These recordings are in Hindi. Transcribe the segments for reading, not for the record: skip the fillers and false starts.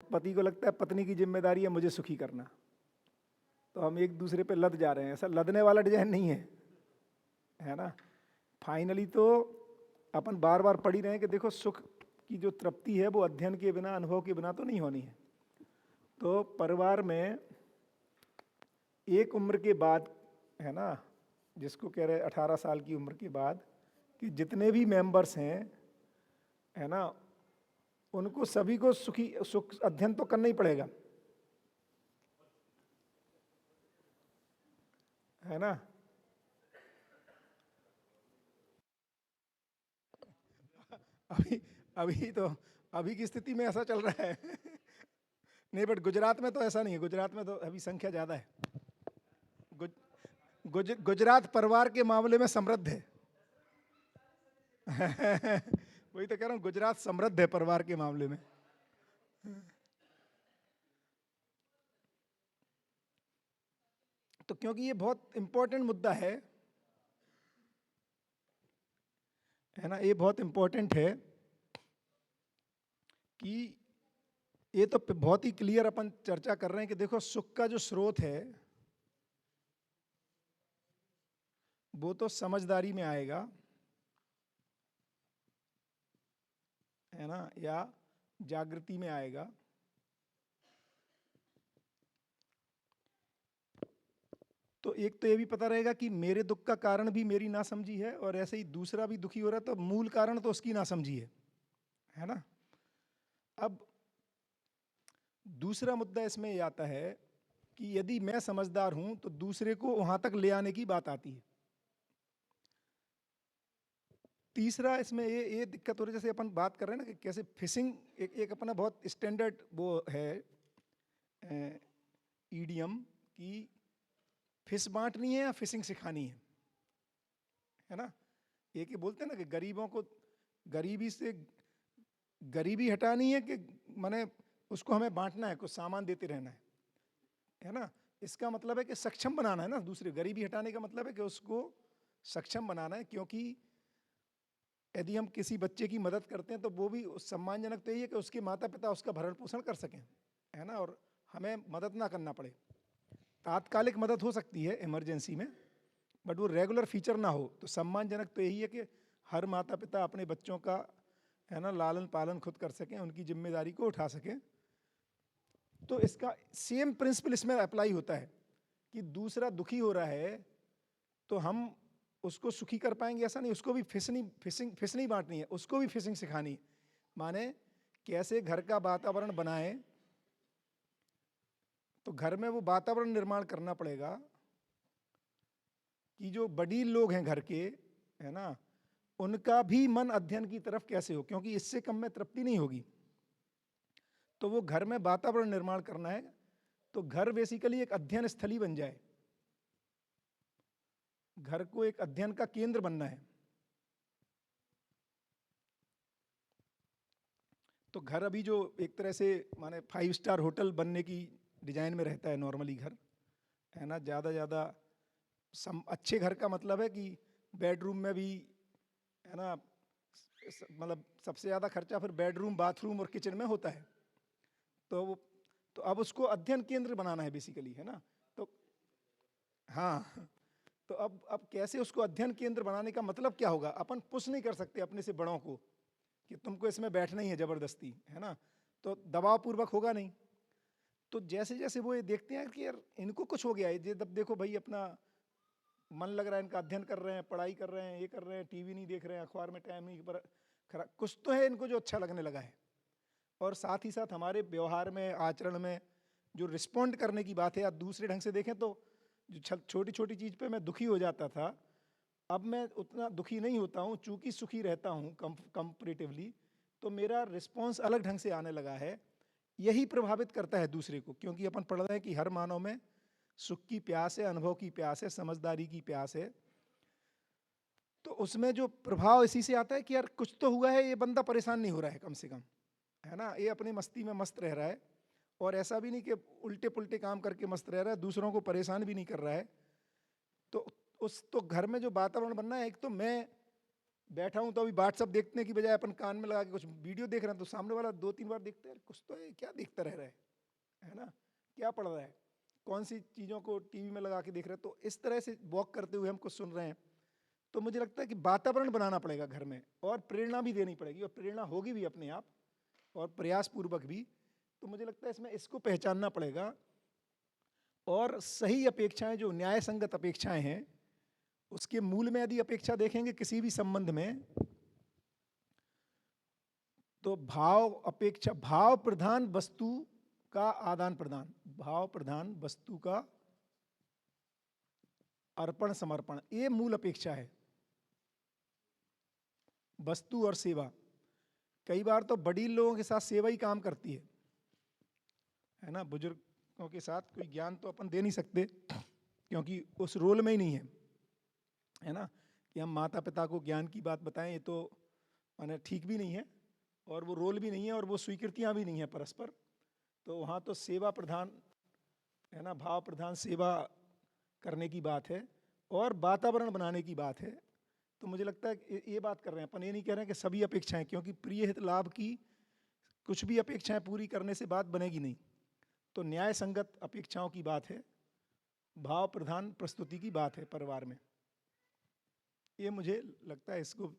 पति को लगता है पत्नी की जिम्मेदारी है मुझे सुखी करना, तो हम एक दूसरे पे लद जा रहे हैं। ऐसा लदने वाला डिजाइन नहीं है ना। फाइनली तो अपन बार बार पढ़ ही रहे हैं कि देखो सुख की जो तृप्ति है वो अध्ययन के बिना, अनुभव के बिना तो नहीं होनी है। तो परिवार में एक उम्र के बाद, है ना, जिसको कह रहे 18 साल की उम्र के बाद, कि जितने भी मेंबर्स हैं, है ना, उनको सभी को सुख अध्ययन तो करना ही पड़ेगा, है ना। अभी अभी तो अभी की स्थिति में ऐसा चल रहा है नहीं, बट गुजरात में तो ऐसा नहीं है। गुजरात में तो अभी संख्या ज्यादा है। गुजरात परिवार के मामले में समृद्ध है वही तो कह रहा हूँ, गुजरात समृद्ध है परिवार के मामले में। तो क्योंकि ये बहुत इंपॉर्टेंट मुद्दा है ना, ये बहुत इंपॉर्टेंट है कि ये तो बहुत ही क्लियर अपन चर्चा कर रहे हैं कि देखो सुख का जो स्रोत वो तो समझदारी में आएगा, है ना, या जागृति में आएगा। तो एक तो ये भी पता रहेगा कि मेरे दुख का कारण भी मेरी नासमझी है, और ऐसे ही दूसरा भी दुखी हो रहा है तो मूल कारण तो उसकी नासमझी है ना। अब दूसरा मुद्दा इसमें ये आता है कि यदि मैं समझदार हूं तो दूसरे को वहां तक ले आने की बात आती है। तीसरा इसमें ये दिक्कत हो रही है, जैसे अपन बात कर रहे हैं ना कि कैसे फिशिंग, एक अपना बहुत स्टैंडर्ड वो है ईडियम की, फिश बांटनी है या फिशिंग सिखानी है ना। एक ये बोलते हैं ना कि गरीबों को गरीबी से गरीबी हटानी है, कि माने उसको हमें बांटना है, कुछ सामान देते रहना है ना। इसका मतलब है कि सक्षम बनाना है ना दूसरे। गरीबी हटाने का मतलब है कि उसको सक्षम बनाना है, क्योंकि यदि हम किसी बच्चे की मदद करते हैं तो वो भी सम्मानजनक तो यही है कि उसके माता पिता उसका भरण पोषण कर सकें, है ना, और हमें मदद ना करना पड़े। तात्कालिक मदद हो सकती है इमरजेंसी में, बट वो रेगुलर फीचर ना हो। तो सम्मानजनक तो यही है कि हर माता पिता अपने बच्चों का, है ना, लालन पालन खुद कर सकें, उनकी जिम्मेदारी को उठा सकें। तो इसका सेम प्रिंसिपल इसमें अप्लाई होता है कि दूसरा दुखी हो रहा है तो हम उसको सुखी कर पाएंगे ऐसा नहीं, उसको भी फिश नहीं बांटनी है, उसको भी फिशिंग सिखानी है। माने कैसे घर का वातावरण बनाए, तो घर में वो वातावरण निर्माण करना पड़ेगा कि जो बड़ी लोग हैं घर के, है ना, उनका भी मन अध्ययन की तरफ कैसे हो, क्योंकि इससे कम में तृप्ति नहीं होगी। तो वो घर में वातावरण निर्माण करना है, तो घर बेसिकली एक अध्ययन स्थली बन जाए, घर को एक अध्ययन का केंद्र बनना है। तो घर अभी जो एक तरह से माने 5 स्टार होटल बनने की डिजाइन में रहता है नॉर्मली घर, है ना। ज़्यादा अच्छे घर का मतलब है कि बेडरूम में भी, है ना, मतलब सबसे ज़्यादा खर्चा फिर बेडरूम, बाथरूम और किचन में होता है। तो अब उसको अध्ययन केंद्र बनाना है बेसिकली, है ना। तो हाँ, तो अब कैसे उसको अध्ययन केंद्र बनाने का मतलब क्या होगा। अपन पुश नहीं कर सकते अपने से बड़ों को कि तुमको इसमें बैठना ही है जबरदस्ती, है ना, तो दबाव पूर्वक होगा नहीं। तो जैसे जैसे वो ये देखते हैं कि यार इनको कुछ हो गया है, ये जब देखो भाई अपना मन लग रहा है, इनका अध्ययन कर रहे हैं, पढ़ाई कर रहे हैं, ये कर रहे हैं, टीवी नहीं देख रहे हैं, अखबार में टाइम नहीं पर खराब, कुछ तो है इनको जो अच्छा लगने लगा है। और साथ ही साथ हमारे व्यवहार में, आचरण में जो रिस्पॉन्ड करने की बात है, या दूसरे ढंग से देखें तो जो छोटी छोटी चीज़ पे मैं दुखी हो जाता था, अब मैं उतना दुखी नहीं होता हूँ, चूंकि सुखी रहता हूँ कंपैरेटिवली, तो मेरा रिस्पॉन्स अलग ढंग से आने लगा है। यही प्रभावित करता है दूसरे को, क्योंकि अपन पढ़ रहे हैं कि हर मानव में सुख की प्यास है, अनुभव की प्यास है, समझदारी की प्यास है। तो उसमें जो प्रभाव इसी से आता है कि यार कुछ तो हुआ है, ये बंदा परेशान नहीं हो रहा है कम से कम, है ना, ये अपनी मस्ती में मस्त रह रहा है, और ऐसा भी नहीं कि उल्टे पुल्टे काम करके मस्त रह रहा है, दूसरों को परेशान भी नहीं कर रहा है। तो उस तो घर में जो वातावरण बनना है, एक तो मैं बैठा हूँ तो अभी व्हाट्सअप देखने की बजाय अपन कान में लगा के कुछ वीडियो देख रहे हैं, तो सामने वाला 2-3 बार देखते हैं, कुछ तो है, क्या देखता रह रहा है ना, क्या पढ़ रहा है, कौन सी चीज़ों को टीवी में लगा के देख रहे हैं। तो इस तरह से वॉक करते हुए हम कुछ सुन रहे हैं, तो मुझे लगता है कि वातावरण बनाना पड़ेगा घर में, और प्रेरणा भी देनी पड़ेगी, और प्रेरणा होगी भी अपने आप और प्रयास पूर्वक भी। तो मुझे लगता है इसमें इसको पहचानना पड़ेगा, और सही अपेक्षाएं, जो न्याय संगत अपेक्षाएं हैं, उसके मूल में यदि अपेक्षा देखेंगे किसी भी संबंध में, तो भाव अपेक्षा, भाव प्रधान वस्तु का आदान प्रदान, भाव प्रधान वस्तु का अर्पण समर्पण, ये मूल अपेक्षा है। वस्तु और सेवा, कई बार तो बड़ी लोगों के साथ सेवा ही काम करती है ना। बुजुर्गों के साथ कोई ज्ञान तो अपन दे नहीं सकते, क्योंकि उस रोल में ही नहीं है ना, कि हम माता पिता को ज्ञान की बात बताएं, ये तो माने ठीक भी नहीं है, और वो रोल भी नहीं है, और वो स्वीकृतियां भी नहीं है परस्पर। तो वहाँ तो सेवा प्रधान है ना, भाव प्रधान सेवा करने की बात है, और वातावरण बनाने की बात है। तो मुझे लगता है ये बात कर रहे हैं अपन, ये नहीं कह रहे हैं कि सभी अपेक्षाएं, क्योंकि प्रिय हित लाभ की कुछ भी अपेक्षाएं पूरी करने से बात बनेगी नहीं। तो न्याय संगत अपेक्षाओं की बात है, भाव प्रधान प्रस्तुति की बात है परिवार में। ये मुझे लगता है, इसको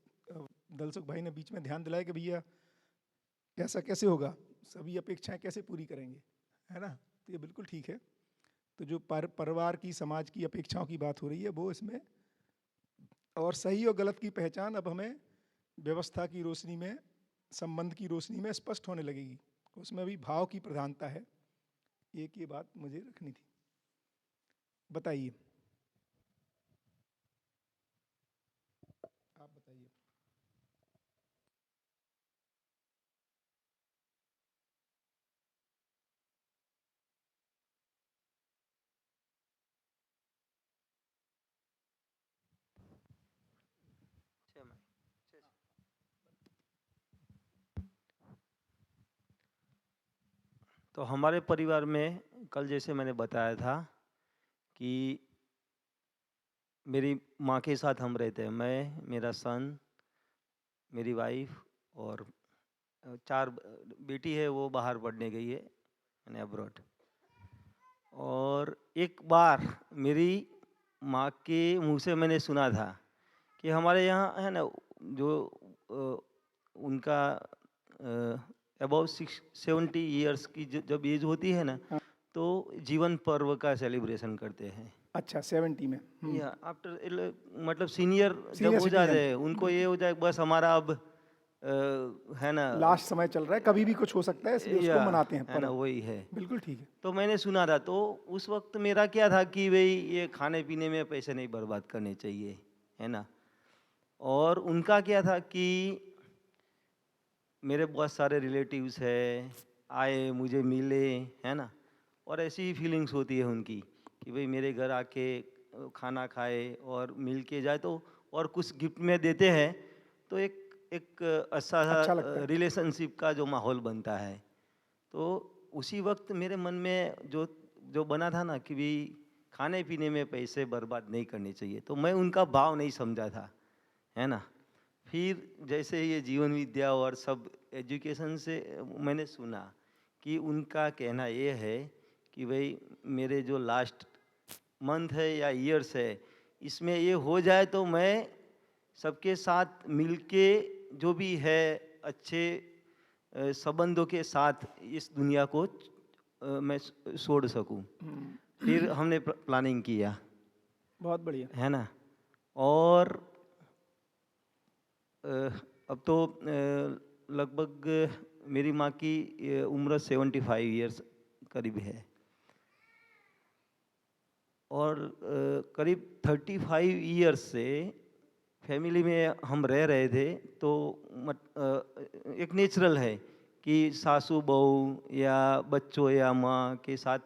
दलसुख भाई ने बीच में ध्यान दिलाया कि भैया ऐसा कैसे होगा, सभी अपेक्षाएं कैसे पूरी करेंगे, है ना। तो ये बिल्कुल ठीक है। तो जो परिवार की, समाज की अपेक्षाओं की बात हो रही है, वो इसमें, और सही और गलत की पहचान अब हमें व्यवस्था की रोशनी में, संबंध की रोशनी में स्पष्ट होने लगेगी। उसमें भी भाव की प्रधानता है। एक ये बात मुझे रखनी थी। बताइए, आप बताइए। तो हमारे परिवार में कल जैसे मैंने बताया था कि मेरी माँ के साथ हम रहते हैं, मैं, मेरा सन, मेरी वाइफ, और 4 बेटी है, वो बाहर पढ़ने गई है यानी अब्रॉड। और एक बार मेरी माँ के मुंह से मैंने सुना था कि हमारे यहाँ है ना, जो उनका अबाउट 70 ईयर्स की जब एज होती है ना, हाँ। तो जीवन पर्व का सेलिब्रेशन करते हैं। अच्छा, 70 में। या आफ्टर मतलब सीनियर जब सीनियर हो जाते सिटीजन, हैं, उनको ये हो जाए बस हमारा अब है ना, लास्ट समय चल रहा है, कभी भी कुछ हो सकता है, इसलिए उसको या मनाते हैं है ना, पर्व। वही है। बिल्कुल ठीक है। तो मैंने सुना था, तो उस वक्त मेरा क्या था कि भाई ये खाने पीने में पैसे नहीं बर्बाद करने चाहिए, है ना। और उनका क्या था कि मेरे बहुत सारे रिलेटिव्स है, आए मुझे मिले, है ना, और ऐसी ही फीलिंग्स होती है उनकी कि भाई मेरे घर आके खाना खाए और मिल के जाए, तो और कुछ गिफ्ट में देते हैं, तो एक एक अच्छा अच्छा लगता है। रिलेशनशिप का जो माहौल बनता है। तो उसी वक्त मेरे मन में जो जो बना था ना कि भाई खाने पीने में पैसे बर्बाद नहीं करने चाहिए, तो मैं उनका भाव नहीं समझा था, है ना। फिर जैसे ये जीवन विद्या और सब एजुकेशन से मैंने सुना कि उनका कहना ये है कि भाई मेरे जो लास्ट मंथ है या ईयर्स है, इसमें ये हो जाए तो मैं सबके साथ मिलके जो भी है अच्छे संबंधों के साथ इस दुनिया को मैं छोड़ सकूं। फिर हमने प्लानिंग किया, बहुत बढ़िया। है ना। और अब तो लगभग मेरी माँ की उम्र 75 ईयर्स करीब है, और करीब 35 ईयर्स से फैमिली में हम रह रहे थे। तो एक नेचुरल है कि सासू बहू या बच्चों या माँ के साथ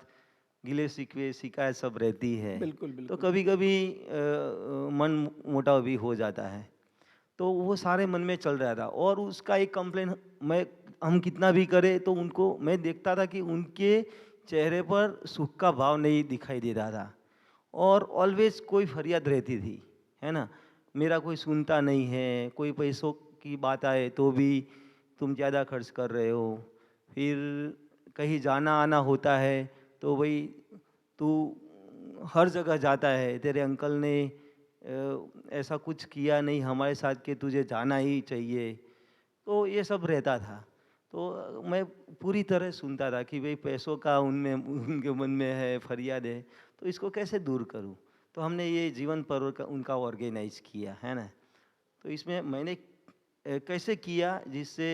गिले शिकवे शिकायत सब रहती है। बिल्कुल तो बिल्कुल। कभी कभी मन मुटाव भी हो जाता है। तो वो सारे मन में चल रहा था, और उसका एक कंप्लेन मैं, हम कितना भी करें तो उनको मैं देखता था कि उनके चेहरे पर सुख का भाव नहीं दिखाई दे रहा था, और ऑलवेज कोई फरियाद रहती थी, है ना। मेरा कोई सुनता नहीं है, कोई पैसों की बात आए तो भी तुम ज़्यादा खर्च कर रहे हो, फिर कहीं जाना आना होता है तो भाई तू हर जगह जाता है, तेरे अंकल ने ऐसा कुछ किया नहीं हमारे साथ कि तुझे जाना ही चाहिए। तो ये सब रहता था। तो मैं पूरी तरह सुनता था कि भाई पैसों का उनमें उनके मन में है, फरियाद है, तो इसको कैसे दूर करूं। तो हमने ये जीवन पर्व का उनका ऑर्गेनाइज किया है ना। तो इसमें मैंने कैसे किया जिससे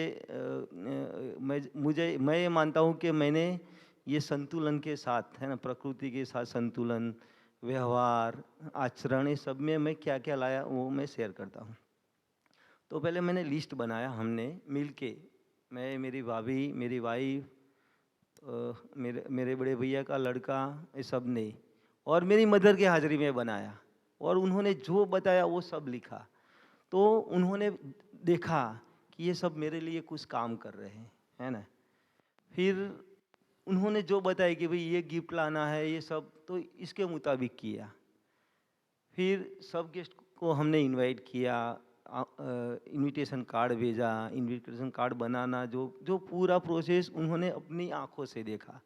मैं ये मानता हूँ कि मैंने ये संतुलन के साथ है ना, प्रकृति के साथ संतुलन, व्यवहार, आचरण, ये सब में मैं क्या क्या लाया वो मैं शेयर करता हूँ। तो पहले मैंने लिस्ट बनाया, हमने मिल के, मैं, मेरी भाभी, मेरी वाइफ, मेरे बड़े भैया का लड़का, ये सब ने, और मेरी मदर की हाजिरी में बनाया, और उन्होंने जो बताया वो सब लिखा। तो उन्होंने देखा कि ये सब मेरे लिए कुछ काम कर रहे हैं, है ना। फिर उन्होंने जो बताया कि भाई ये गिफ्ट लाना है, ये सब, तो इसके मुताबिक किया। फिर सब गेस्ट को हमने इनवाइट किया, इनविटेशन कार्ड भेजा, इनविटेशन कार्ड बनाना, जो जो पूरा प्रोसेस उन्होंने अपनी आंखों से देखा।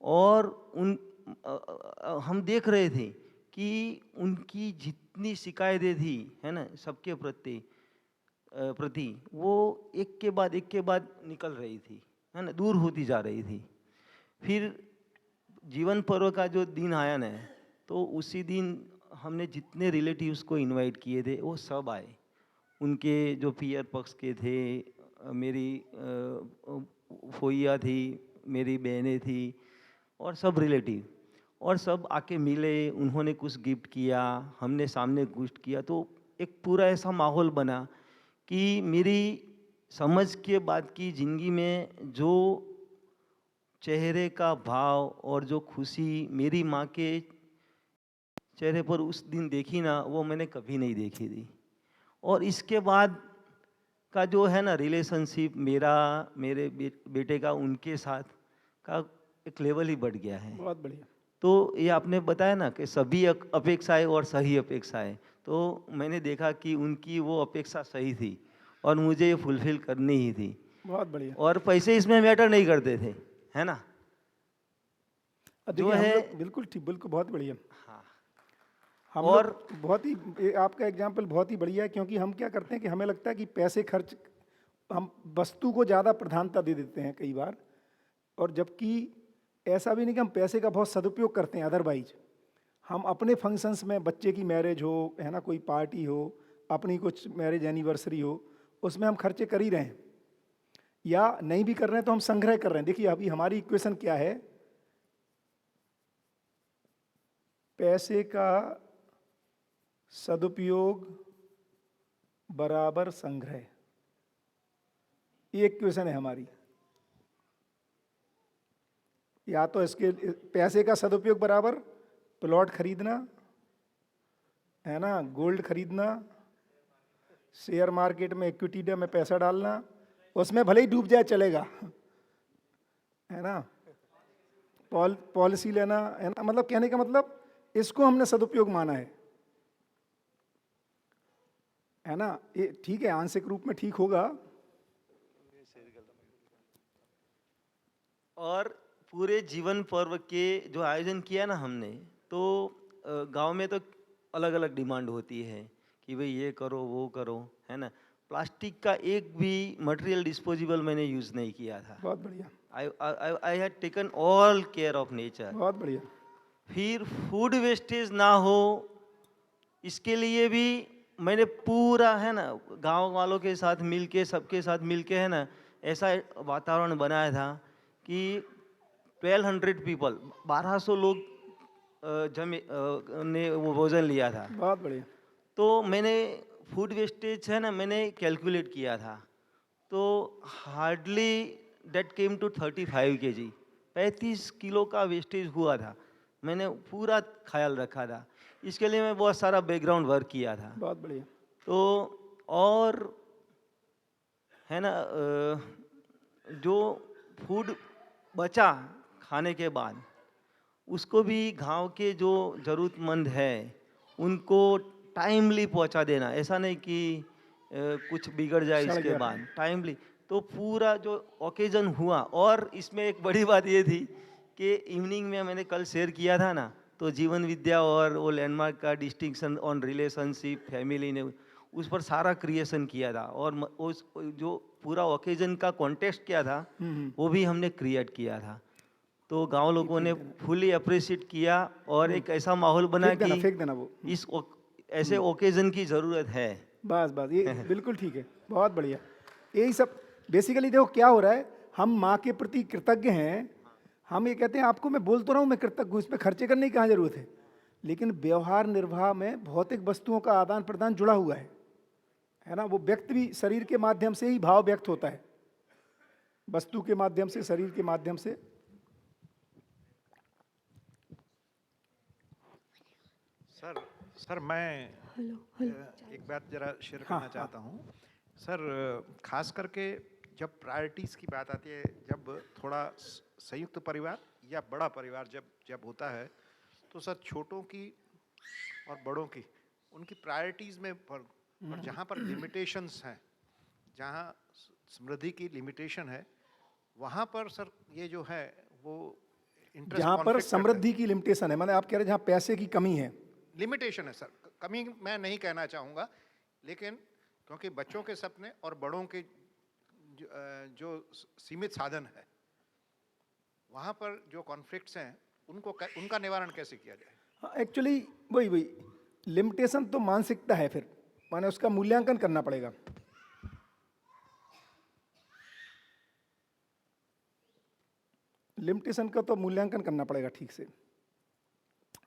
और हम देख रहे थे कि उनकी जितनी शिकायतें थी, है ना, सबके प्रति वो एक के बाद निकल रही थी, है ना, दूर होती जा रही थी। फिर जीवन पर्व का जो दिन आया ना, तो उसी दिन हमने जितने रिलेटिव्स को इनवाइट किए थे वो सब आए। उनके जो पियर पक्ष के थे, मेरी फोइया थी, मेरी बहनें थी, और सब रिलेटिव, और सब आके मिले, उन्होंने कुछ गिफ्ट किया, हमने सामने गिफ्ट किया। तो एक पूरा ऐसा माहौल बना कि मेरी समझ के बाद की ज़िंदगी में जो चेहरे का भाव और जो खुशी मेरी माँ के चेहरे पर उस दिन देखी ना, वो मैंने कभी नहीं देखी थी। और इसके बाद का जो है ना रिलेशनशिप मेरा, मेरे बेटे का उनके साथ का एक लेवल ही बढ़ गया है। बहुत बढ़िया। तो ये आपने बताया ना कि सभी अपेक्षाएं और सही अपेक्षाएं, तो मैंने देखा कि उनकी वो अपेक्षा सही थी और मुझे ये फुलफिल करनी ही थी। बहुत बढ़िया। और पैसे इसमें मैटर नहीं करते थे, है ना। देखिए जो हम है, लोग बिल्कुल ठीक, बिल्कुल बहुत बढ़िया। हाँ, हम और लोग बहुत ही आपका एग्जाम्पल बहुत ही बढ़िया है, क्योंकि हम क्या करते हैं कि हमें लगता है कि पैसे खर्च, हम वस्तु को ज़्यादा प्रधानता दे देते हैं कई बार, और जबकि ऐसा भी नहीं कि हम पैसे का बहुत सदुपयोग करते हैं। अदरवाइज हम अपने फंक्शंस में, बच्चे की मैरिज हो, है ना, कोई पार्टी हो, अपनी कुछ मैरिज एनिवर्सरी हो, उसमें हम खर्चे कर ही रहे हैं, या नहीं भी कर रहे हैं तो हम संग्रह कर रहे हैं। देखिए अभी हमारी इक्वेशन क्या है, पैसे का सदुपयोग बराबर संग्रह, ये इक्वेशन है हमारी। या तो इसके पैसे का सदुपयोग बराबर प्लॉट खरीदना, है ना, गोल्ड खरीदना, शेयर मार्केट में, इक्विटी में पैसा डालना, उसमें भले ही डूब जाए चलेगा, है ना, पॉलिसी लेना, है ना। मतलब कहने का मतलब इसको हमने सदुपयोग माना है ना। ये ठीक है, आंशिक रूप में ठीक होगा। और पूरे जीवन पर्व के जो आयोजन किया ना हमने, तो गांव में तो अलग अलग डिमांड होती है कि भाई ये करो वो करो, है ना। प्लास्टिक का एक भी मटेरियल डिस्पोजेबल मैंने यूज़ नहीं किया था। बहुत बढ़िया। I had taken all care of nature. बहुत बढ़िया। फिर फूड वेस्टेज ना हो, इसके लिए भी मैंने पूरा, है ना, गांव वालों के साथ मिलके, सबके साथ मिलके, है ना, ऐसा वातावरण बनाया था कि 1200 पीपल, 1200 लोग ने वो भोजन लिया था। बहुत बढ़िया। तो मैंने फूड वेस्टेज, है ना, मैंने कैलकुलेट किया था, तो hardly that came to 35 kg, 35 kilo का वेस्टेज हुआ था। मैंने पूरा ख्याल रखा था, इसके लिए मैं बहुत सारा बैकग्राउंड वर्क किया था। बहुत बढ़िया। तो और, है ना, जो फूड बचा खाने के बाद, उसको भी गांव के जो ज़रूरतमंद है उनको टाइमली पहुंचा देना, ऐसा नहीं कि कुछ बिगड़ जाए सड़ इसके गया बाद, टाइमली। तो पूरा जो ओकेजन हुआ, और इसमें एक बड़ी बात ये थी कि इवनिंग में मैंने कल शेयर किया था ना, तो जीवन विद्या और वो लैंडमार्क का डिस्टिंक्शन ऑन रिलेशनशिप फैमिली ने उस पर सारा क्रिएशन किया था, और उस जो पूरा ओकेजन का कॉन्टेक्स्ट क्या था वो भी हमने क्रिएट किया था। तो गांव लोगों ने फुली अप्रिशिएट किया, और एक ऐसा माहौल बना कि फेंक देना वो। इस ऐसे ओकेजन की ज़रूरत है। बस बस ये बिल्कुल ठीक है, बहुत बढ़िया। यही सब बेसिकली देखो क्या हो रहा है, हम माँ के प्रति कृतज्ञ हैं। हम ये कहते हैं आपको मैं बोल तो रहा हूँ मैं कृतज्ञ हूँ, इस पर खर्चे करने की कहाँ जरूरत है, लेकिन व्यवहार निर्वाह में भौतिक वस्तुओं का आदान प्रदान जुड़ा हुआ है ना। वो व्यक्त भी शरीर के माध्यम से ही भाव व्यक्त होता है, वस्तु के माध्यम से, शरीर के माध्यम से। सर मैं एक बात जरा शेयर हाँ, करना चाहता हूँ सर। खास करके जब प्रायोरिटीज़ की बात आती है, जब थोड़ा संयुक्त परिवार या बड़ा परिवार जब होता है, तो सर छोटों की और बड़ों की उनकी प्रायोरिटीज़ में और जहाँ पर लिमिटेशंस हैं, जहाँ समृद्धि की लिमिटेशन है, वहाँ पर सर ये जो है वो इंटरेस्ट जहाँ पर समृद्धि की लिमिटेशन है, माने आप कह रहे हैं जहाँ पैसे की कमी है, लिमिटेशन है सर। कमी मैं नहीं कहना चाहूँगा, लेकिन क्योंकि बच्चों के सपने और बड़ों के जो सीमित साधन है, वहाँ पर जो कॉन्फ्लिक्ट्स हैं उनका निवारण कैसे किया जाए? एक्चुअली वही लिमिटेशन तो मानसिकता है, फिर माने उसका मूल्यांकन करना पड़ेगा। लिमिटेशन का तो मूल्यांकन करना पड़ेगा ठीक से।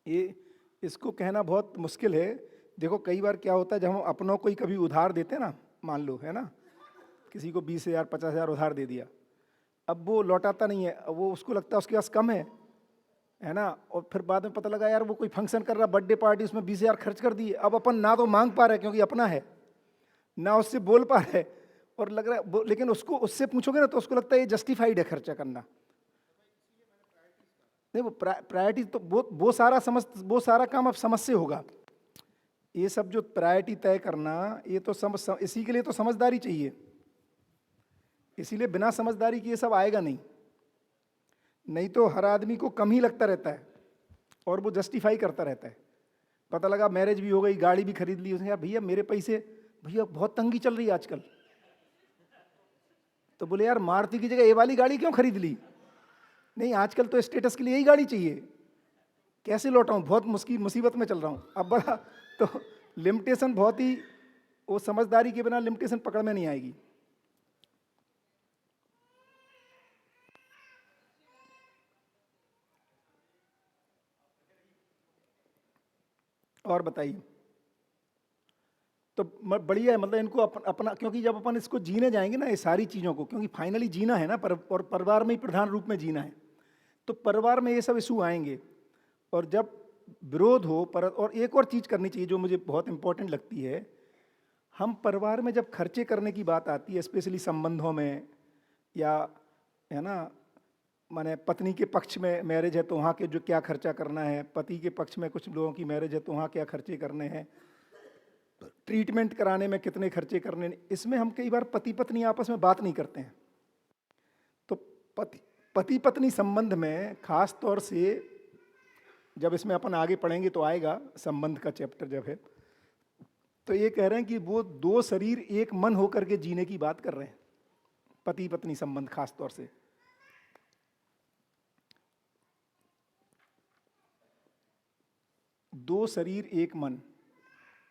ये इसको कहना बहुत मुश्किल है। देखो कई बार क्या होता है, जब हम अपनों को ही कभी उधार देते हैं ना, मान लो है ना, किसी को 20,000 50,000 उधार दे दिया, अब वो लौटाता नहीं है, अब वो उसको लगता है उसके पास कम है ना, और फिर बाद में पता लगा यार वो कोई फंक्शन कर रहा, बर्थडे पार्टी, उसमें 20,000 खर्च कर दिए। अब अपन ना तो मांग पा रहे क्योंकि अपना है, ना उससे बोल पा रहे, और लग रहा है लेकिन उसको उससे पूछोगे ना तो उसको लगता है ये जस्टिफाइड है खर्चा करना। नहीं, वो प्रायोरिटी तो वो सारा काम अब समझ से होगा। ये सब जो प्रायोरिटी तय करना, ये तो इसी के लिए तो समझदारी चाहिए, इसीलिए बिना समझदारी के ये सब आएगा नहीं तो हर आदमी को कम ही लगता रहता है और वो जस्टिफाई करता रहता है। पता लगा मैरिज भी हो गई, गाड़ी भी खरीद ली उसने, यार भैया मेरे पैसे, भैया बहुत तंगी चल रही है आजकल, तो बोले यार मारुति की जगह ये वाली गाड़ी क्यों खरीद ली? नहीं आजकल तो स्टेटस के लिए यही गाड़ी चाहिए, कैसे लौटाऊं, बहुत मुसीबत में चल रहा हूं। अब बड़ा तो लिमिटेशन बहुत ही, वो समझदारी के बिना लिमिटेशन पकड़ में नहीं आएगी। और बताइए। तो बढ़िया है, मतलब इनको अपना, क्योंकि जब अपन इसको जीने जाएंगे ना ये सारी चीज़ों को, क्योंकि फाइनली जीना है ना, और परिवार में ही प्रधान रूप में जीना है, तो परिवार में ये सब इशू आएंगे। और जब विरोध हो और एक और चीज़ करनी चाहिए जो मुझे बहुत इंपॉर्टेंट लगती है, हम परिवार में जब खर्चे करने की बात आती है, स्पेशली संबंधों में, या है ना, माने पत्नी के पक्ष में मैरिज है तो वहाँ के जो क्या खर्चा करना है, पति के पक्ष में कुछ लोगों की मैरिज है तो वहाँ क्या खर्चे करने हैं, ट्रीटमेंट कराने में कितने खर्चे करने, इसमें हम कई बार पति पत्नी आपस में बात नहीं करते हैं। तो पति पत्नी संबंध में खास तौर से जब इसमें अपन आगे पढ़ेंगे तो आएगा, संबंध का चैप्टर जब है, तो ये कह रहे हैं कि वो दो शरीर एक मन होकर के जीने की बात कर रहे हैं, पति पत्नी संबंध खास तौर से। दो शरीर एक मन,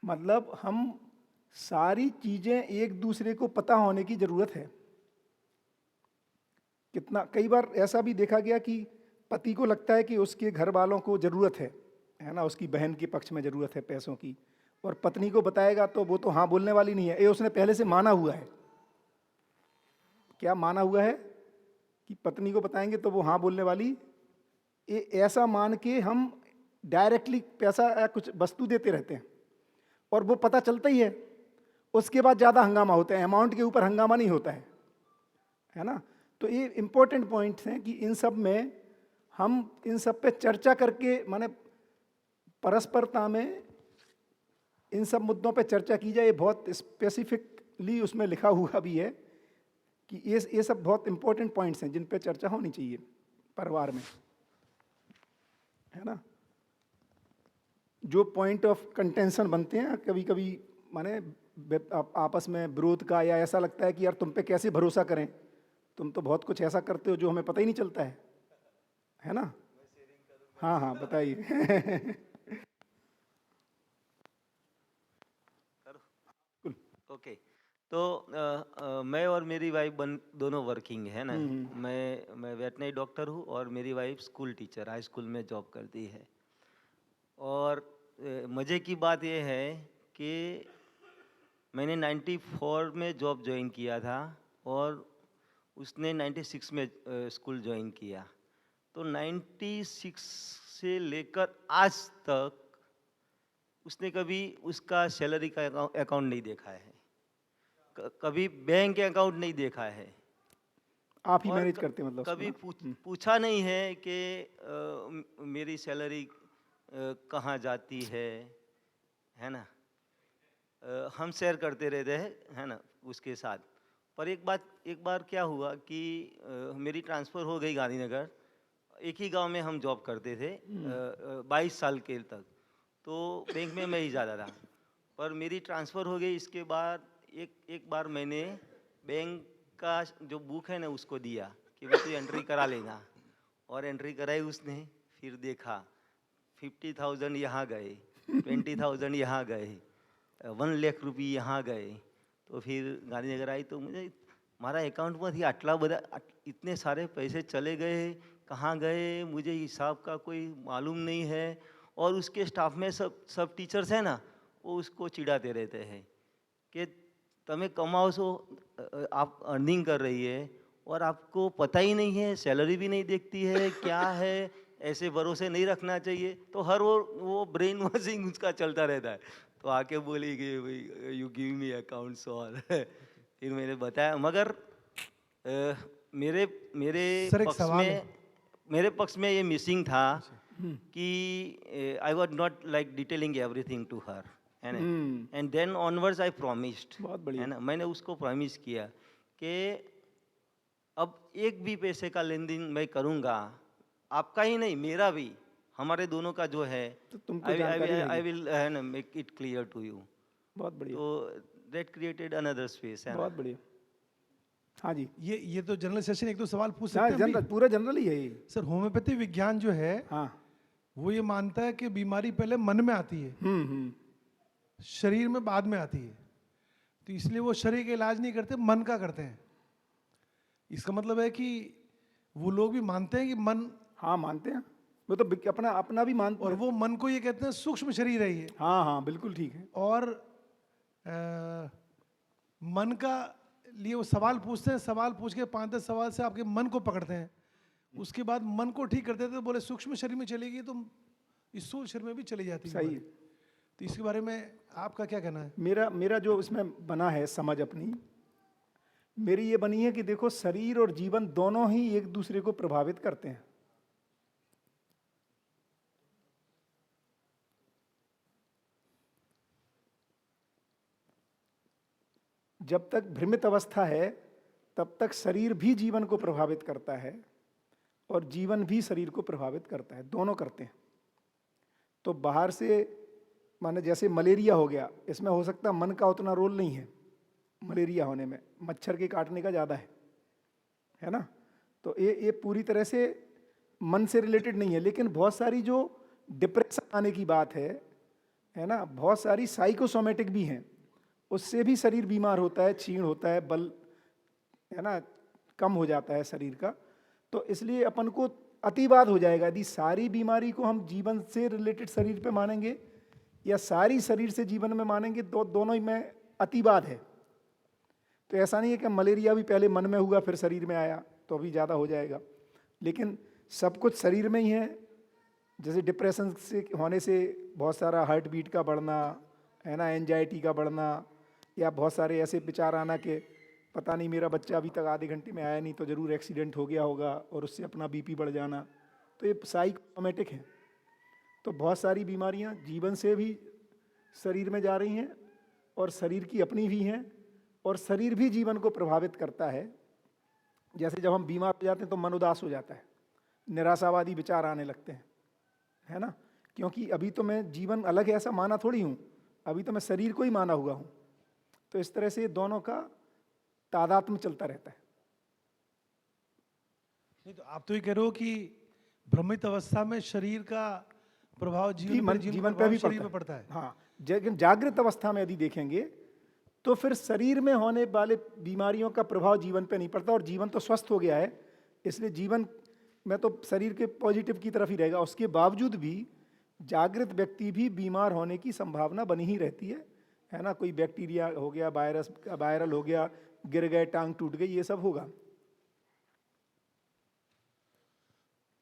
मतलब हम सारी चीजें एक दूसरे को पता होने की जरूरत है। कितना कई बार ऐसा भी देखा गया कि पति को लगता है कि उसके घर वालों को जरूरत है ना, उसकी बहन के पक्ष में जरूरत है पैसों की, और पत्नी को बताएगा तो वो तो हाँ बोलने वाली नहीं है, ये उसने पहले से माना हुआ है। क्या माना हुआ है कि पत्नी को बताएंगे तो वो हाँ बोलने वाली, ये ऐसा मान के हम डायरेक्टली पैसा या कुछ वस्तु देते रहते हैं, और वो पता चलता ही है, उसके बाद ज़्यादा हंगामा होता है, अमाउंट के ऊपर हंगामा नहीं होता है ना। तो ये इंपॉर्टेंट पॉइंट्स हैं कि इन सब में हम इन सब पे चर्चा करके, माने परस्परता में इन सब मुद्दों पे चर्चा की जाए। ये बहुत स्पेसिफिकली उसमें लिखा हुआ भी है कि ये सब बहुत इंपॉर्टेंट पॉइंट्स हैं जिन पे चर्चा होनी चाहिए परिवार में, है ना। जो पॉइंट ऑफ कंटेंशन बनते हैं कभी कभी, माने आपस में विरोध का, या ऐसा लगता है कि यार तुम पे कैसे भरोसा करें, तुम तो बहुत कुछ ऐसा करते हो जो हमें पता ही नहीं चलता है ना। हाँ हाँ बताइए। ओके। तो मैं और मेरी वाइफ दोनों वर्किंग है ना। मैं वेटनरी डॉक्टर हूँ और मेरी wife school teacher, high school में जॉब करती है। और मज़े की बात यह है कि मैंने 94 में जॉब ज्वाइन किया था और उसने 96 में स्कूल ज्वाइन किया। तो 96 से लेकर आज तक उसने कभी उसका सैलरी का अकाउंट नहीं देखा है, कभी बैंक अकाउंट नहीं देखा है। आप ही और मैनेज करते हैं मतलब उसको कभी ना? पूछा नहीं है कि मेरी सैलरी कहाँ जाती है ना। हम शेयर करते रहते हैं, है ना, उसके साथ। पर एक बार क्या हुआ कि मेरी ट्रांसफ़र हो गई गांधीनगर। एक ही गांव में हम जॉब करते थे 22 साल के तक। तो बैंक में मैं ही जाता था। पर मेरी ट्रांसफ़र हो गई, इसके बाद एक बार मैंने बैंक का जो बुक है ना उसको दिया कि भाई तू एंट्री करा लेना। और एंट्री कराई उसने। फिर देखा 50,000 यहाँ गए, 20,000 यहाँ गए, 1 लाख रुपये यहाँ गए। तो फिर गांधीनगर आई तो मुझे मारा अकाउंटમાંથી આટલા બધા इतने सारे पैसे चले गए, कहाँ गए, मुझे हिसाब का कोई मालूम नहीं है। और उसके स्टाफ में सब टीचर्स हैं ना, वो उसको चिढ़ाते रहते हैं कि તમે कमाओ सो, आप अर्निंग कर रही है और आपको पता ही नहीं है, सैलरी भी नहीं देखती है क्या है, ऐसे भरोसे नहीं रखना चाहिए। तो हर वो ब्रेन वॉशिंग उसका चलता रहता है। तो आके बोली कि भाई यू गिव मी अकाउंट्स और फिर मैंने बताया। मगर मेरे मेरे सर एक पक्ष सवाल में है। मेरे पक्ष में ये मिसिंग था कि I was not like detailing everything to her, है ना। And then onwards I promised, बहुत है बढ़िया। ना, मैंने उसको प्रॉमिस किया कि अब एक भी पैसे का लेन देन मैं करूँगा, आपका ही नहीं मेरा भी, हमारे दोनों का जो है, तो तुमको जानकारी आई रहेगी। विल है ना make it clear to you. बहुत बढ़िया, तो दैट क्रिएटेड अनदर स्पेस, है ना। बहुत बढ़िया। हाँ जी। ये तो जनरल सेशन, एक दो सवाल पूछ हाँ, सकते हैं हम जनरल, भी? पूरा जनरल ही है ये। सर होम्योपैथी विज्ञान जो है हाँ। वो ये मानता है कि बीमारी पहले मन में आती है, शरीर में बाद में आती है। तो इसलिए वो शरीर का इलाज नहीं करते, मन का करते हैं। इसका मतलब है कि वो लोग भी मानते हैं कि मन, हाँ मानते हैं, वो तो अपना अपना भी मानते और हैं। वो मन को ये कहते हैं सूक्ष्म शरीर है ये। हाँ हाँ बिल्कुल ठीक है। और मन का लिए वो सवाल पूछते हैं, सवाल पूछ के 5-10 सवाल से आपके मन को पकड़ते हैं। उसके बाद मन को ठीक करते थे, तो बोले सूक्ष्म शरीर में चलेगी तो स्थूल शरीर में भी चली जाती है सही बीमारी। तो इसके बारे में आपका क्या कहना है? मेरा जो इसमें बना है समझ अपनी, मेरी ये बनी है कि देखो शरीर और जीवन दोनों ही एक दूसरे को प्रभावित करते हैं। जब तक भ्रमित अवस्था है तब तक शरीर भी जीवन को प्रभावित करता है और जीवन भी शरीर को प्रभावित करता है, दोनों करते हैं। तो बाहर से माने जैसे मलेरिया हो गया, इसमें हो सकता है मन का उतना रोल नहीं है, मलेरिया होने में मच्छर के काटने का ज़्यादा है ना। तो ये पूरी तरह से मन से रिलेटेड नहीं है। लेकिन बहुत सारी जो डिप्रेशन आने की बात है ना, बहुत सारी साइकोसोमेटिक भी हैं, उससे भी शरीर बीमार होता है, क्षीण होता है, बल है ना कम हो जाता है शरीर का। तो इसलिए अपन को अतिवाद हो जाएगा यदि सारी बीमारी को हम जीवन से रिलेटेड शरीर पे मानेंगे या सारी शरीर से जीवन में मानेंगे, दोनों ही में अतिवाद है। तो ऐसा नहीं है कि मलेरिया भी पहले मन में हुआ फिर शरीर में आया तो अभी ज़्यादा हो जाएगा, लेकिन सब कुछ शरीर में ही है। जैसे डिप्रेशन से होने से बहुत सारा हार्ट बीट का बढ़ना, है ना, एंजाइटी का बढ़ना, या बहुत सारे ऐसे विचार आना कि पता नहीं मेरा बच्चा अभी तक आधे घंटे में आया नहीं तो ज़रूर एक्सीडेंट हो गया होगा, और उससे अपना बीपी बढ़ जाना। तो ये साइकोसोमेटिक है। तो बहुत सारी बीमारियां जीवन से भी शरीर में जा रही हैं और शरीर की अपनी भी हैं, और शरीर भी जीवन को प्रभावित करता है। जैसे जब हम बीमार हो जाते हैं तो मन उदास हो जाता है, निराशावादी विचार आने लगते हैं, है ना, क्योंकि अभी तो मैं जीवन अलग है ऐसा माना थोड़ी हूँ, अभी तो मैं शरीर को ही माना हुआ हूँ। तो इस तरह से दोनों का तादात्म्य चलता रहता है। नहीं तो आप तो ये कह रहे हो कि भ्रमित अवस्था में शरीर का प्रभाव जीवन पे भी शरीर पे पड़ता है। हाँ, लेकिन जागृत अवस्था में यदि देखेंगे तो फिर शरीर में होने वाले बीमारियों का प्रभाव जीवन पे नहीं पड़ता, और जीवन तो स्वस्थ हो गया है, इसलिए जीवन में तो शरीर के पॉजिटिव की तरफ ही रहेगा। उसके बावजूद भी जागृत व्यक्ति भी बीमार होने की संभावना बनी ही रहती है ना। कोई बैक्टीरिया हो गया, वायरल हो गया, गिर गए, टांग टूट गई, ये सब होगा।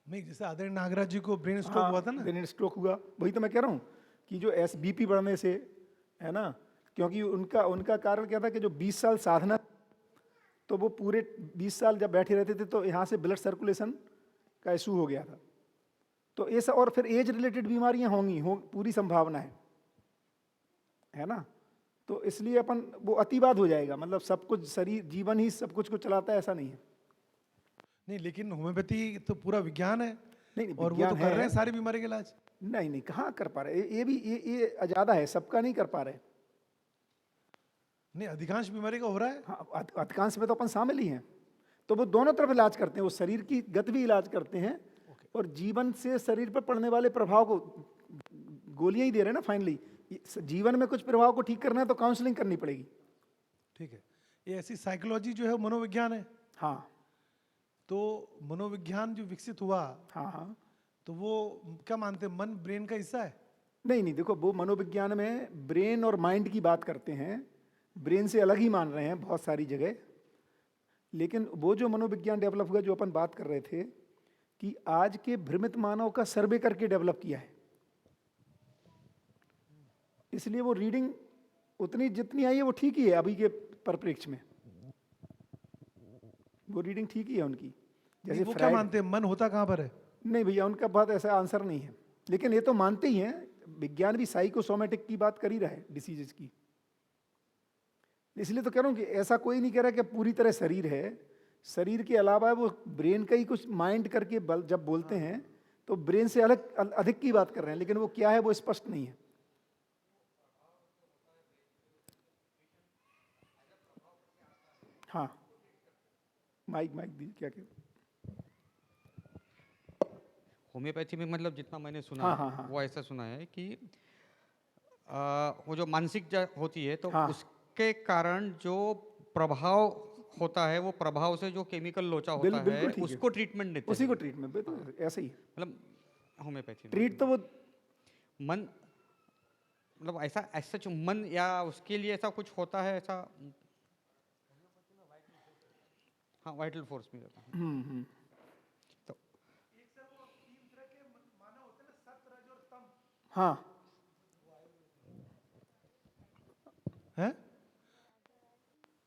नहीं, जैसे आदरणीय नागराज जी को ब्रेन स्ट्रोक हुआ था ना, ब्रेन स्ट्रोक हुआ, वही तो मैं कह रहा हूँ कि जो बीपी बढ़ने से, है ना, क्योंकि उनका कारण क्या था कि जो 20 साल साधना, तो वो पूरे 20 साल जब बैठे रहते थे तो यहाँ से ब्लड सर्कुलेशन का इशू हो गया था। तो ऐसा, और फिर एज रिलेटेड बीमारियां होंगी, पूरी संभावना है ना। तो इसलिए अपन वो अतिवाद हो जाएगा, मतलब सब कुछ शरीर जीवन ही सब कुछ को चलाता है, ऐसा नहीं है। नहीं, लेकिन होम्योपैथी तो पूरा विज्ञान है, नहीं, और वो तो कर रहे हैं सारी बीमारी का इलाज। नहीं, कहाँ कर पा रहे, ये भी ये ज्यादा है, सबका नहीं कर पा रहे। नहीं, अधिकांश बीमारी का हो रहा है। हाँ, अधिकांश में तो अपन शामिल ही हैं। तो वो दोनों तरफ इलाज करते हैं, वो शरीर की गति भी इलाज करते हैं, और जीवन से शरीर पर पड़ने वाले प्रभाव को गोलियां ही दे रहे हैं ना। फाइनली जीवन में कुछ प्रभाव को ठीक करना है तो काउंसलिंग करनी पड़ेगी। ठीक है, ये ऐसी साइकोलॉजी जो है मनोविज्ञान है। हाँ, तो मनोविज्ञान जो विकसित हुआ, हाँ, तो वो क्या मानते हैं, मन ब्रेन का हिस्सा है? नहीं, देखो, वो मनोविज्ञान में ब्रेन और माइंड की बात करते हैं, ब्रेन से अलग ही मान रहे हैं बहुत सारी जगह। लेकिन वो जो मनोविज्ञान डेवलप हुआ, जो अपन बात कर रहे थे कि आज के भ्रमित मानव का सर्वे करके डेवलप किया है, इसलिए वो रीडिंग उतनी जितनी आई है वो ठीक ही है। अभी के परिप्रेक्ष्य में वो रीडिंग ठीक ही है उनकी। जैसे वो क्या मानते हैं, मन होता कहाँ पर है? नहीं भैया, उनका बहुत ऐसा आंसर नहीं है, लेकिन ये तो मानते ही हैं, विज्ञान भी साइकोसोमेटिक की बात कर ही रहा है, डिसीजेस की। इसलिए तो कह रहा हूँ कि ऐसा कोई नहीं कह रहा कि पूरी तरह शरीर है, शरीर के अलावा वो ब्रेन का ही कुछ माइंड करके जब बोलते हैं तो ब्रेन से अलग अधिक की बात कर रहे हैं, लेकिन वो क्या है वो स्पष्ट नहीं है। हाँ, माइक दीजिए, क्या कह होम्योपैथी में मतलब जितना मैंने सुना हाँ। वो ऐसा सुना है कि वो जो मानसिक होती है तो हाँ। उसके कारण जो प्रभाव होता है, वो प्रभाव से जो केमिकल लोचा होता बिल्कुल है ठीक है। उसको ट्रीटमेंट देते उसी हैं। को ट्रीटमेंट तो ऐसे ही है। मतलब होम्योपैथी में ट्रीट तो वो मन, मतलब ऐसा सच मन या उसके लिए ऐसा कुछ होता है ऐसा? हाँ, वाइटल फोर्स में रहता है। तो हाँ हैं?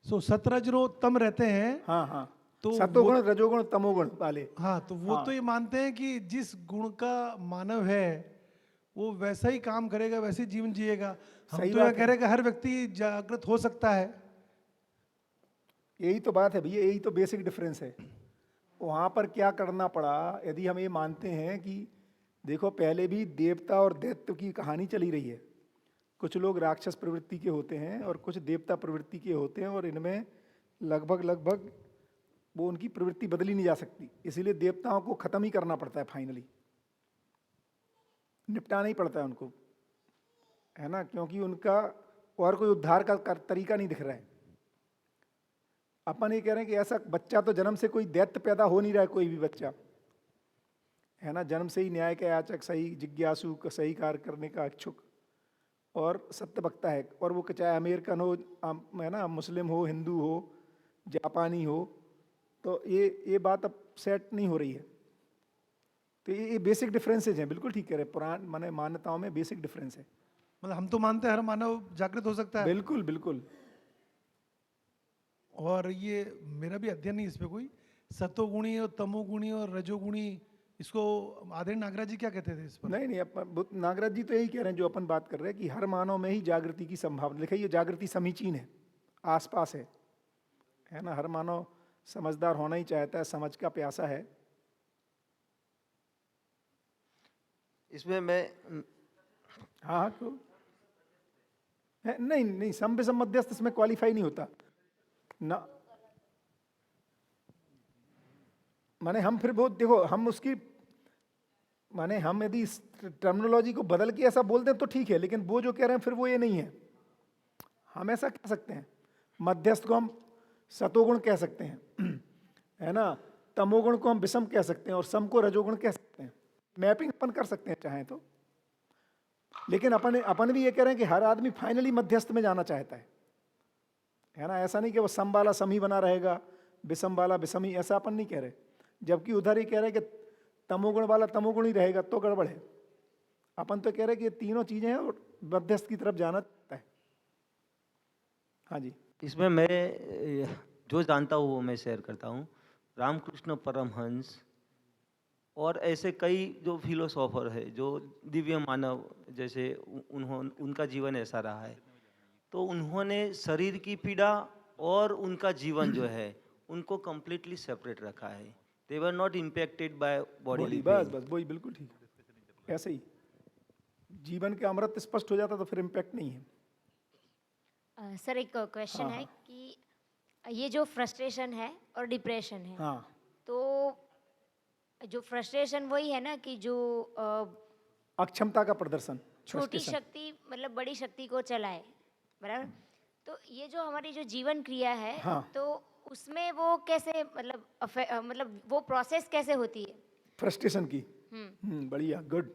सो सतरजोतम रहते हैं। हाँ, तो सतोगुण, रजोगुण, तमोगुण वाले। हाँ, तो वो तो ये मानते हैं कि जिस गुण का मानव है वो वैसा ही काम करेगा, वैसे ही जीवन जिएगा। हम सही तो यह बात कह है। रहे हैं कि हर व्यक्ति जागृत हो सकता है। यही तो बात है भैया, यही तो बेसिक डिफरेंस है। वहाँ पर क्या करना पड़ा, यदि हम ये मानते हैं कि देखो पहले भी देवता और दैत्य की कहानी चली रही है, कुछ लोग राक्षस प्रवृत्ति के होते हैं और कुछ देवता प्रवृत्ति के होते हैं, और इनमें लगभग वो उनकी प्रवृत्ति बदली नहीं जा सकती, इसीलिए देवताओं को खत्म ही करना पड़ता है, फाइनली निपटाना ही पड़ता है उनको, है ना, क्योंकि उनका और कोई उद्धार का तरीका नहीं दिख रहा है। अपन ये कह रहे हैं कि ऐसा बच्चा तो जन्म से कोई दैत्य पैदा हो नहीं रहा है, कोई भी बच्चा, है ना, जन्म से ही न्याय का याचक, सही जिज्ञासु, सही कार्य करने का इच्छुक और सत्य वक्ता है। और वो चाहे अमेरिकन हो, है ना, मुस्लिम हो, हिंदू हो, जापानी हो, तो ये बात अब सेट नहीं हो रही है। तो ये बेसिक डिफरेंसेज हैं, बिल्कुल ठीक कह रहे हैं, पुराण माने मान्यताओं में बेसिक डिफरेंस है। मतलब हम तो मानते हैं हर मानव जागृत हो सकता है। बिल्कुल। और ये मेरा भी अध्ययन नहीं इस पे कोई, सतोगुणी और तमोगुणी और रजोगुणी इसको आदरणीय नागराज जी क्या कहते थे इस पर? नहीं नहीं, नागराज जी तो यही कह रहे हैं जो अपन बात कर रहे हैं कि हर मानव में ही जागृति की संभावना। देखिए ये जागृति समीचीन है, आसपास है ना। हर मानव समझदार होना ही चाहता है, समझ का प्यासा है। इसमें मैं हाँ हाँ क्यों नहीं नहीं, सम विषम मध्यस्थ इसमें क्वालिफाई नहीं होता ना। माने हम फिर बहुत देखो, हम उसकी माने हम यदि इस टर्मिनोलॉजी को बदल के ऐसा बोल दें तो ठीक है, लेकिन वो जो कह रहे हैं फिर वो ये नहीं है। हम ऐसा कह सकते हैं, मध्यस्थ को हम सतोगुण कह सकते हैं, है ना। तमोगुण को हम विषम कह सकते हैं और सम को रजोगुण कह सकते हैं। मैपिंग अपन कर सकते हैं चाहें तो, लेकिन अपन भी ये कह रहे हैं कि हर आदमी फाइनली मध्यस्थ में जाना चाहता है ना। ऐसा नहीं कि वो सम वाला सम ही बना रहेगा, विषम वाला विषम ही, ऐसा अपन नहीं कह रहे। जबकि उधर ही कह रहे हैं कि तमोगुण वाला तमोगुण ही रहेगा, तो गड़बड़ है। अपन तो कह रहे हैं कि ये तीनों चीजें हैं और मध्यस्थ की तरफ जाना चाहता है। हाँ जी। इसमें मैं जो जानता हूँ वो मैं शेयर करता हूँ। रामकृष्ण परमहंस और ऐसे कई जो फिलोसोफर है, जो दिव्य मानव जैसे उनका जीवन ऐसा रहा है, तो उन्होंने शरीर की पीड़ा और उनका जीवन जो है उनको कंप्लीटली सेपरेट रखा है। They were not impacted by body. बस बस वही बिल्कुल ठीक है। ऐसे ही जीवन के अमृत स्पष्ट हो जाता तो फिर इम्पैक्ट नहीं है। सर एक क्वेश्चन है कि ये जो फ्रस्ट्रेशन है और डिप्रेशन है, हाँ तो जो फ्रस्ट्रेशन वही है ना कि जो अक्षमता का प्रदर्शन, छोटी frustration। शक्ति मतलब बड़ी शक्ति को चलाए, बराबर। तो ये जो हमारी जो जीवन क्रिया है, हाँ। तो उसमें वो कैसे मतलब मतलब वो प्रोसेस कैसे होती है? फ्रस्ट्रेशन की। बढ़िया, गुड।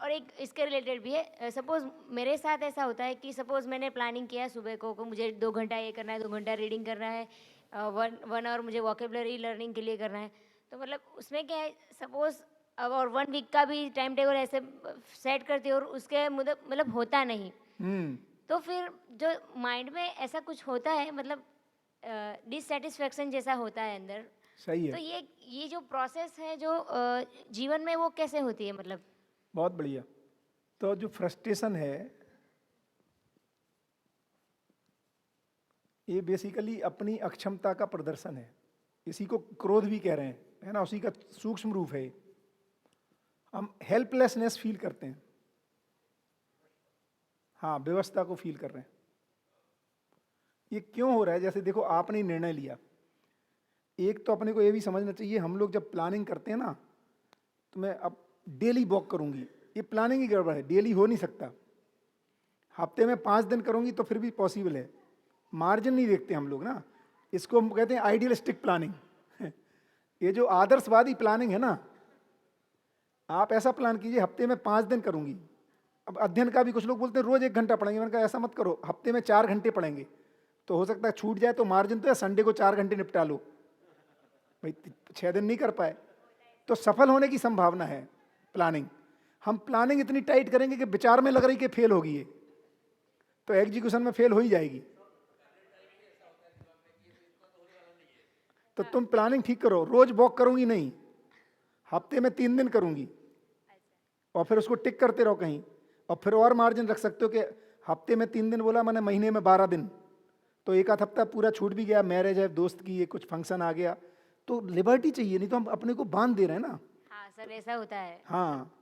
और एक इसके रिलेटेड भी है। सपोज मेरे साथ ऐसा होता है कि सपोज मैंने प्लानिंग किया सुबह को मुझे 2 घंटा ये करना है, 2 घंटा रीडिंग करना है, 1 आवर मुझे वोकेबलरी लर्निंग के लिए करना है। तो मतलब उसमें क्या है, सपोज अब और 1 वीक का भी टाइम टेबल ऐसे सेट करती हूँ और उसके मतलब होता नहीं, तो फिर जो माइंड में ऐसा कुछ होता है, मतलब डिससेटिस्फैक्शन जैसा होता है अंदर। सही है। तो ये जो प्रोसेस है जो जीवन में वो कैसे होती है मतलब? बहुत बढ़िया। तो जो फ्रस्ट्रेशन है ये बेसिकली अपनी अक्षमता का प्रदर्शन है। इसी को क्रोध भी कह रहे हैं, है ना। उसी का सूक्ष्म रूप है। हम हेल्पलेसनेस फील करते हैं, हाँ, व्यवस्था को फील कर रहे हैं। ये क्यों हो रहा है? जैसे देखो, आपने निर्णय लिया। एक तो अपने को ये भी समझना चाहिए, हम लोग जब प्लानिंग करते हैं ना, तो मैं अब डेली वॉक करूंगी, ये प्लानिंग ही गड़बड़ है। डेली हो नहीं सकता। हफ्ते में 5 दिन करूंगी तो फिर भी पॉसिबल है। मार्जिन नहीं देखते हम लोग ना। इसको हम कहते हैं आइडियलिस्टिक प्लानिंग। ये जो आदर्शवादी प्लानिंग है ना, आप ऐसा प्लान कीजिए हफ्ते में 5 दिन करूंगी। अब अध्ययन का भी कुछ लोग बोलते हैं रोज 1 घंटा पढ़ेंगे। मैंने कहा ऐसा मत करो, हफ्ते में 4 घंटे पढ़ेंगे। तो हो सकता है छूट जाए, तो मार्जिन तो है, संडे को 4 घंटे निपटा लो। भाई 6 दिन नहीं कर पाए तो सफल होने की संभावना है। प्लानिंग, हम प्लानिंग इतनी टाइट करेंगे कि विचार में लग रही कि फेल होगी ये, तो एग्जीक्यूशन में फेल हो ही जाएगी। तो तुम प्लानिंग ठीक करो, रोज वॉक करूंगी नहीं, हफ्ते में 3 दिन करूंगी, और फिर उसको टिक करते रहो कहीं। और फिर और मार्जिन रख सकते हो कि हफ्ते में 3 दिन बोला, मैंने महीने में 12 दिन, तो एक आध हफ्ता पूरा छूट भी गया। मैरिज है दोस्त की, ये कुछ फंक्शन आ गया, तो लिबर्टी चाहिए, नहीं तो हम अपने को बांध दे रहे हैं ना। हाँ सर, ऐसा होता है। हाँ,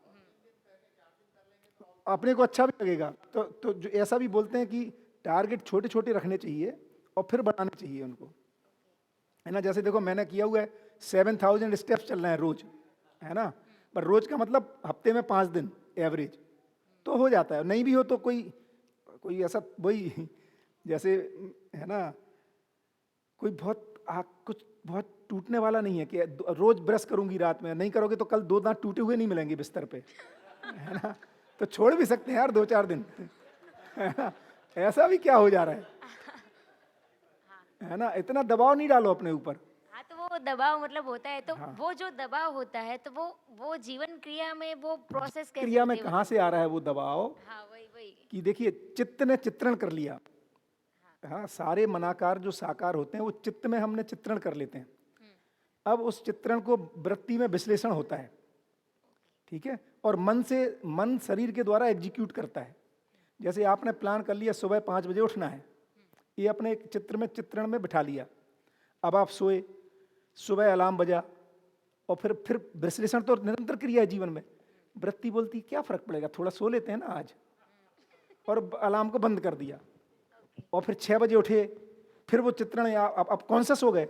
अपने को अच्छा भी लगेगा। तो जो ऐसा भी बोलते हैं कि टारगेट छोटे छोटे रखने चाहिए और फिर बढ़ाने चाहिए उनको, है ना। जैसे देखो, मैंने किया हुआ है 7000 स्टेप्स चल रहे हैं रोज, है ना। पर रोज का मतलब हफ्ते में 5 दिन एवरेज, तो हो जाता है। नहीं भी हो तो कोई ऐसा वही, जैसे है ना, कोई कुछ बहुत टूटने वाला नहीं है कि रोज ब्रश करूंगी रात में। नहीं करोगे तो कल 2 दांत टूटे हुए नहीं मिलेंगे बिस्तर पे, है ना। तो छोड़ भी सकते हैं यार 2-4 दिन, है ना। ऐसा भी क्या हो जा रहा है ना। इतना दबाव नहीं डालो अपने ऊपर। हाँ, तो वो दबाव मतलब होता है, तो वो जो दबाव होता है, तो वो जीवन क्रिया में वो प्रोसेस कैसे क्रिया में होती है? कहाँ से आ रहा है वो दबाव? हाँ, वही कि देखिए, चित्त ने चित्रण कर लिया। हाँ, सारे मनाकार जो साकार होते हैं वो चित्त में हमने चित्रण कर लेते हैं। अब उस चित्रण को वृत्ति में विश्लेषण होता है, ठीक है, और मन शरीर के द्वारा एग्जीक्यूट करता है। जैसे आपने प्लान कर लिया सुबह 5 बजे उठना है, ये अपने एक चित्रण में बिठा लिया। अब आप सोए, सुबह अलार्म बजा, और फिर विश्लेषण तो निरंतर क्रिया है जीवन में। वृत्ति बोलती क्या फर्क पड़ेगा, थोड़ा सो लेते हैं ना आज, और अलार्म को बंद कर दिया, और फिर 6 बजे उठे, फिर वो चित्रण अब कॉन्शियस हो गए,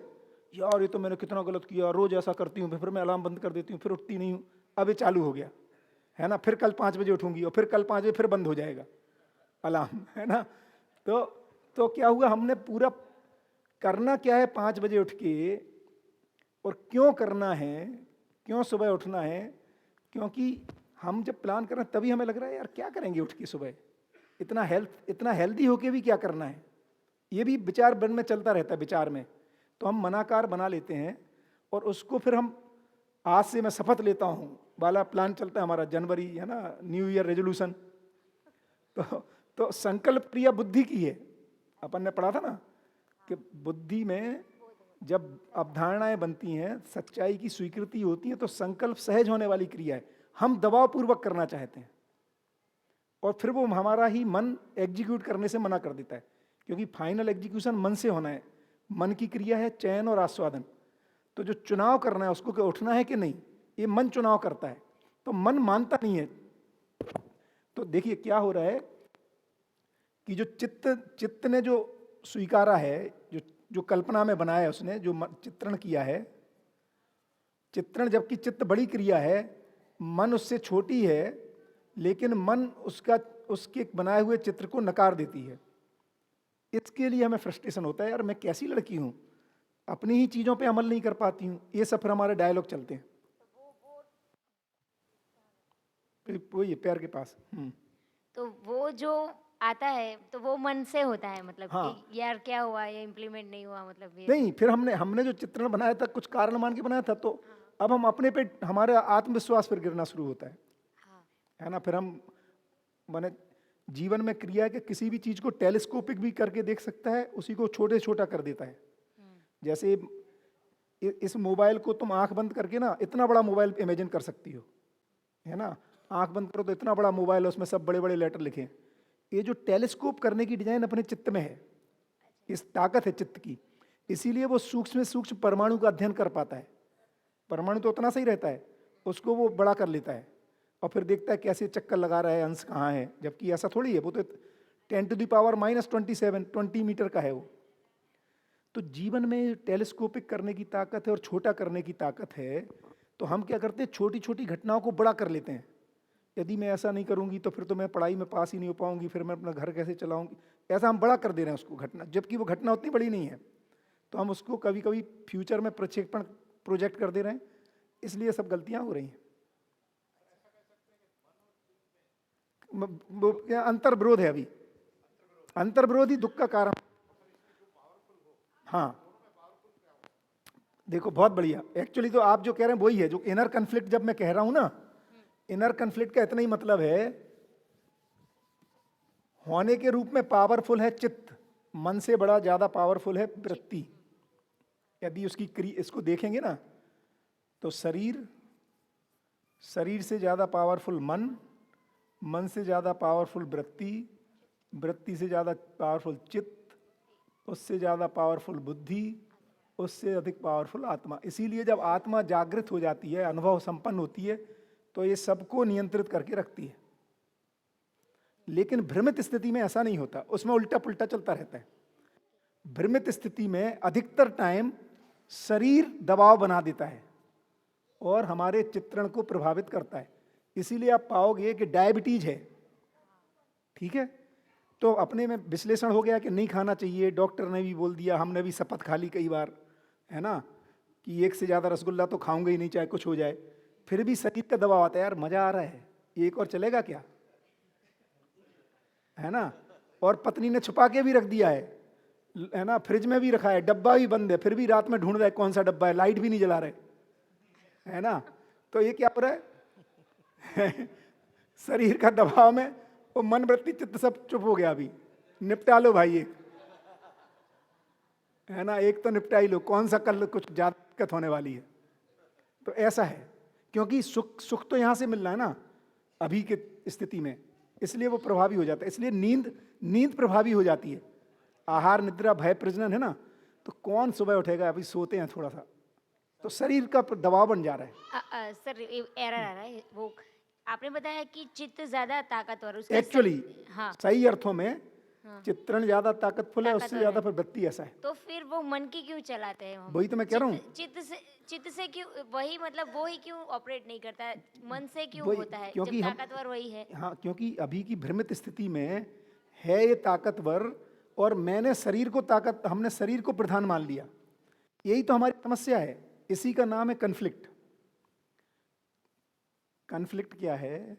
यार ये तो मैंने कितना गलत किया, रोज ऐसा करती हूँ, फिर मैं अलार्म बंद कर देती हूँ, फिर उठती नहीं हूँ, अब ये चालू हो गया है ना, फिर कल 5 बजे उठूंगी, और फिर कल 5 बजे फिर बंद हो जाएगा अलार्म, है ना। तो क्या हुआ, हमने पूरा करना क्या है 5 बजे उठ के, और क्यों करना है, क्यों सुबह उठना है, क्योंकि हम जब प्लान कर रहे हैं तभी हमें लग रहा है यार क्या करेंगे उठ के सुबह, इतना हेल्दी होके भी क्या करना है, ये भी विचार मन में चलता रहता है विचार में। तो हम मनाकार बना लेते हैं, और उसको फिर हम आज से मैं शपथ लेता हूँ वाला प्लान चलता है हमारा, जनवरी है ना, न्यू ईयर रेजोल्यूशन। तो संकल्प क्रिया बुद्धि की है, अपन ने पढ़ा था ना कि बुद्धि में जब अवधारणाएं बनती हैं, सच्चाई की स्वीकृति होती है, तो संकल्प सहज होने वाली क्रिया है। हम दबाव पूर्वक करना चाहते हैं, और फिर वो हमारा ही मन एग्जीक्यूट करने से मना कर देता है, क्योंकि फाइनल एग्जीक्यूशन मन से होना है। मन की क्रिया है चयन और आस्वादन। तो जो चुनाव करना है उसको, कि उठना है कि नहीं, ये मन चुनाव करता है, तो मन मानता नहीं है। तो देखिए क्या हो रहा है कि जो चित्त ने जो स्वीकारा है, जो कल्पना में बनाया है उसने, जो चित्रण किया है, चित्रण जबकि चित्त बड़ी क्रिया है, मन उससे छोटी है, लेकिन मन उसके बनाए हुए चित्र को नकार देती है। इसके लिए हमें फ्रस्ट्रेशन होता है, यार मैं कैसी लड़की हूं, अपनी ही चीजों पे अमल नहीं कर पाती हूं। ये सब फिर हमारे डायलॉग चलते हैं। वो ये पैर के पास। तो वो जो आता है तो वो मन से होता है, मतलब हाँ। कि यार क्या हुआ, ये इम्प्लीमेंट नहीं हुआ, मतलब ये नहीं, फिर हमने जो चित्रण बनाया था कुछ कारण मान के बनाया था, तो अब हम अपने पे, हमारा आत्मविश्वास फिर गिरना शुरू होता है, है ना। फिर हम माने जीवन में क्रिया है कि किसी भी चीज को टेलीस्कोपिक भी करके देख सकता है, उसी को छोटे छोटा कर देता है। जैसे इस मोबाइल को तुम आंख बंद करके ना इतना बड़ा मोबाइल इमेजिन कर सकती हो, है ना। आंख बंद करो तो इतना बड़ा मोबाइल है, उसमें सब बड़े बड़े लेटर लिखे हैं। ये जो टेलीस्कोप करने की डिजाइन अपने चित्त में है, इस ताकत है चित्त की, इसीलिए वो सूक्ष्म से सूक्ष्म परमाणु का अध्ययन कर पाता है। परमाणु तो उतना सही रहता है, उसको वो बड़ा कर लेता है, और फिर देखता है कैसे चक्कर लगा रहा है, अंश कहाँ है, जबकि ऐसा थोड़ी है, वो तो 10⁻⁻27 20 मीटर का है वो। तो जीवन में टेलीस्कोपिक करने की ताकत है और छोटा करने की ताकत है। तो हम क्या करते हैं, छोटी छोटी घटनाओं को बड़ा कर लेते हैं। यदि मैं ऐसा नहीं करूंगी तो फिर तो मैं पढ़ाई में पास ही नहीं हो पाऊंगी, फिर मैं अपना घर कैसे चलाऊंगी, ऐसा हम बड़ा कर दे रहे हैं उसको घटना, जबकि वो घटना उतनी बड़ी नहीं है। तो हम उसको कभी कभी फ्यूचर में प्रक्षेपण प्रोजेक्ट कर दे रहे हैं, इसलिए सब गलतियां हो रही हैं। अंतर्विरोध है, अभी अंतर्विरोध ही दुख का कारण। हाँ देखो, बहुत बढ़िया। एक्चुअली तो आप जो कह रहे हैं वही है, जो इनर कन्फ्लिक्ट जब मैं कह रहा हूं ना, इनर कन्फ्लिक्ट का इतना ही मतलब है, होने के रूप में पावरफुल है चित्त, मन से बड़ा ज्यादा पावरफुल है वृत्ति। यदि उसकी इसको देखेंगे ना, तो शरीर से ज्यादा पावरफुल मन, मन से ज्यादा पावरफुल वृत्ति, वृत्ति से ज्यादा पावरफुल चित्त, उससे ज्यादा पावरफुल बुद्धि, उससे अधिक पावरफुल आत्मा। इसीलिए जब आत्मा जागृत हो जाती है, अनुभव संपन्न होती है, तो ये सबको नियंत्रित करके रखती है। लेकिन भ्रमित स्थिति में ऐसा नहीं होता, उसमें उल्टा पुल्टा चलता रहता है। भ्रमित स्थिति में अधिकतर टाइम शरीर दबाव बना देता है और हमारे चित्रण को प्रभावित करता है। इसीलिए आप पाओगे कि डायबिटीज है, ठीक है, तो अपने में विश्लेषण हो गया कि नहीं खाना चाहिए, डॉक्टर ने भी बोल दिया, हमने भी शपथ खा ली कई बार, है ना, कि 1 से ज़्यादा रसगुल्ला तो खाऊंगा ही नहीं चाहे कुछ हो जाए। फिर भी शरीर का दबाव आता है, यार मजा आ रहा है, एक और चलेगा क्या, है ना। और पत्नी ने छुपा के भी रख दिया है ना, फ्रिज में भी रखा है, डब्बा भी बंद है, फिर भी रात में ढूंढ रहा है कौन सा डब्बा है, लाइट भी नहीं जला रहे, है ना। तो ये क्या हो रहा है शरीर का दबाव में वो मन वृत्ति चित्त सब चुप हो गया, अभी निपटा लो भाई। है ना, एक तो निपटा ही लो, कौन सा कल कुछ ज्यादा दिक्कत होने वाली है। तो ऐसा है, क्योंकि सुख तो यहाँ से मिल रहा है ना अभी के स्थिति में, इसलिए वो प्रभावी हो जाता है। इसलिए नींद प्रभावी हो जाती है। आहार निद्रा भय प्रजनन है ना, तो कौन सुबह उठेगा, अभी सोते हैं थोड़ा सा, तो शरीर का दबाव बन जा रहा है। सर एरर आ रहा है वो, आपने बताया कि चित्त ज्यादा ताकतवर, उसका एक्चुअली हाँ सही अर्थों में चित्रण ज्यादा ताकतफुल है, उससे ताकतवर ज्यादा है। फिर वृत्ति ऐसा है। तो फिर वो मन की क्यों चलाते हैं हम? वही तो मैं कह रहा हूँ। चित्त से क्यों, वही मतलब वो ही क्यों ऑपरेट नहीं करता है, मन से क्यों वही, होता है क्योंकि जब हम ताकतवर वही है? हाँ, क्योंकि अभी की भ्रमित स्थिति में है ये ताकतवर, और हमने शरीर को प्रधान मान लिया। यही तो हमारी समस्या है, इसी का नाम है कन्फ्लिक्ट। कन्फ्लिक्ट क्या है?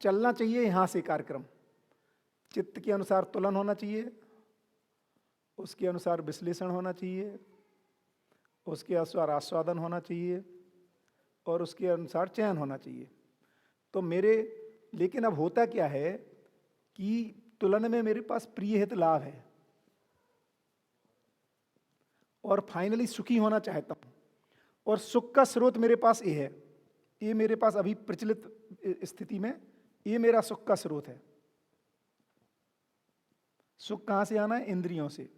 चलना चाहिए यहां से कार्यक्रम, चित्त के अनुसार तुलन होना चाहिए, उसके अनुसार विश्लेषण होना चाहिए, उसके अनुसार आस्वादन होना चाहिए, और उसके अनुसार चयन होना चाहिए। तो लेकिन अब होता क्या है कि तुलन में मेरे पास प्रिय हित लाभ है, और फाइनली सुखी होना चाहता हूं, और सुख का स्रोत मेरे पास ये है। ये मेरे पास अभी प्रचलित स्थिति में ये मेरा सुख का स्रोत है। सुख कहां से आना है? इंद्रियों से।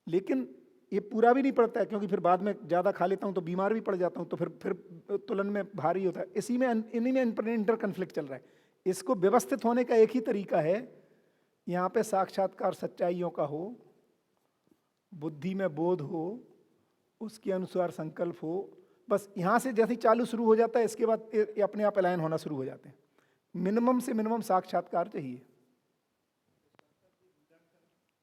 लेकिन ये पूरा भी नहीं पड़ता है, क्योंकि फिर बाद में ज्यादा खा लेता हूं तो बीमार भी पड़ जाता हूं, तो फिर तुलन में भारी होता है। इन्हीं में इंटर कन्फ्लिक्ट चल रहा है। इसको व्यवस्थित होने का एक ही तरीका है, यहाँ पे साक्षात्कार सच्चाइयों का हो, बुद्धि में बोध हो, उसके अनुसार संकल्प हो। बस यहाँ से जैसे ही चालू शुरू हो जाता है, इसके बाद ये अपने आप अलाइन होना शुरू हो जाते हैं। मिनिमम से मिनिमम साक्षात्कार चाहिए।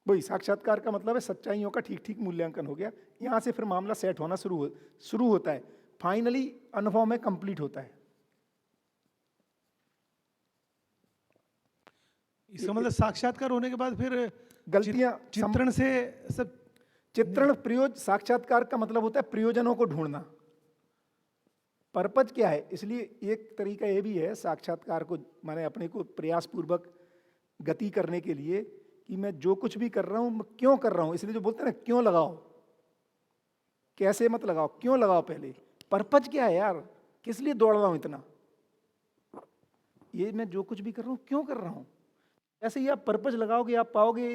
वही साक्षात्कार का मतलब है सच्चाइयों का ठीक ठीक मूल्यांकन हो गया, यहाँ से फिर मामला सेट होना शुरू होता है, फाइनली अनुभव में कंप्लीट होता है। इसका मतलब साक्षात्कार होने के बाद फिर गलतियां चित्रण से सब साक्षात्कार का मतलब होता है प्रयोजनों को ढूंढना। पर्पज क्या है? इसलिए एक तरीका ये भी है साक्षात्कार को, माने अपने को प्रयास पूर्वक गति करने के लिए, कि मैं जो कुछ भी कर रहा हूं मैं क्यों कर रहा हूं। इसलिए जो बोलते हैं ना, क्यों लगाओ, कैसे मत लगाओ, क्यों लगाओ। पहले पर्पज क्या है यार, किस लिए दौड़ रहा हूं इतना, ये मैं जो कुछ भी कर रहा हूं क्यों कर रहा हूं। ऐसे ही आप पर्पज लगाओगे, आप पाओगे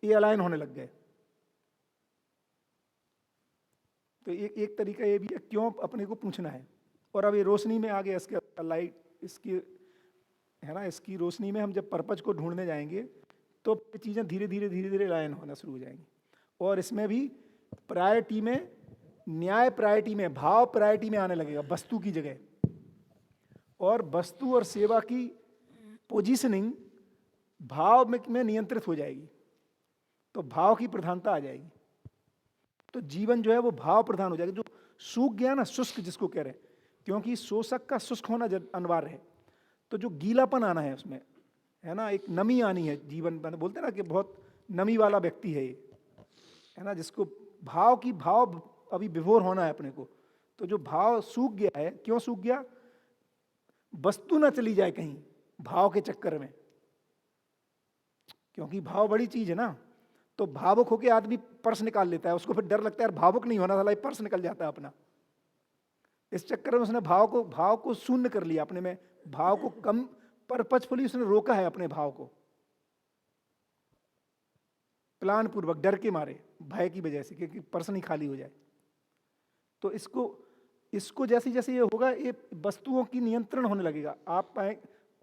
ये अलाइन होने लग गए। तो एक तरीका ये भी है, क्यों अपने को पूछना है। और अब ये रोशनी में आ गया, इसके लाइट, इसकी है ना, इसकी रोशनी में हम जब पर्पज को ढूंढने जाएंगे तो चीज़ें धीरे धीरे लाइन होना शुरू हो जाएंगी। और इसमें भी प्रायोरिटी में, न्याय प्रायोरिटी में, भाव प्रायोरिटी में आने लगेगा वस्तु की जगह, और वस्तु और सेवा की पोजीशनिंग भाव में नियंत्रित हो जाएगी। तो भाव की प्रधानता आ जाएगी, तो जीवन जो है वो भाव प्रधान हो जाएगा। जो सूख गया ना, शुष्क जिसको कह रहे हैं, क्योंकि शोषक का शुष्क होना अनिवार्य है, तो जो गीलापन आना है उसमें, है ना, एक नमी आनी है जीवन। बोलते हैं ना कि बहुत नमी वाला व्यक्ति है ये, है ना, जिसको भाव अभी विभोर होना है अपने को। तो जो भाव सूख गया है, क्यों सूख गया? वस्तु ना चली जाए कहीं भाव के चक्कर में, क्योंकि भाव बड़ी चीज है ना। तो भावुक होकर आदमी पर्स निकाल लेता है, उसको फिर डर लगता है यार भावुक नहीं होना था, पर्स निकल जाता है अपना। इस चक्कर में उसने भाव को शून्य कर लिया अपने में, भाव को कम पर्पजफुली उसने रोका है अपने भाव को, प्लान पूर्वक, डर के मारे, भय की वजह से, क्योंकि पर्स नहीं खाली हो जाए। तो इसको जैसे जैसे ये होगा, ये वस्तुओं की नियंत्रण होने लगेगा। आप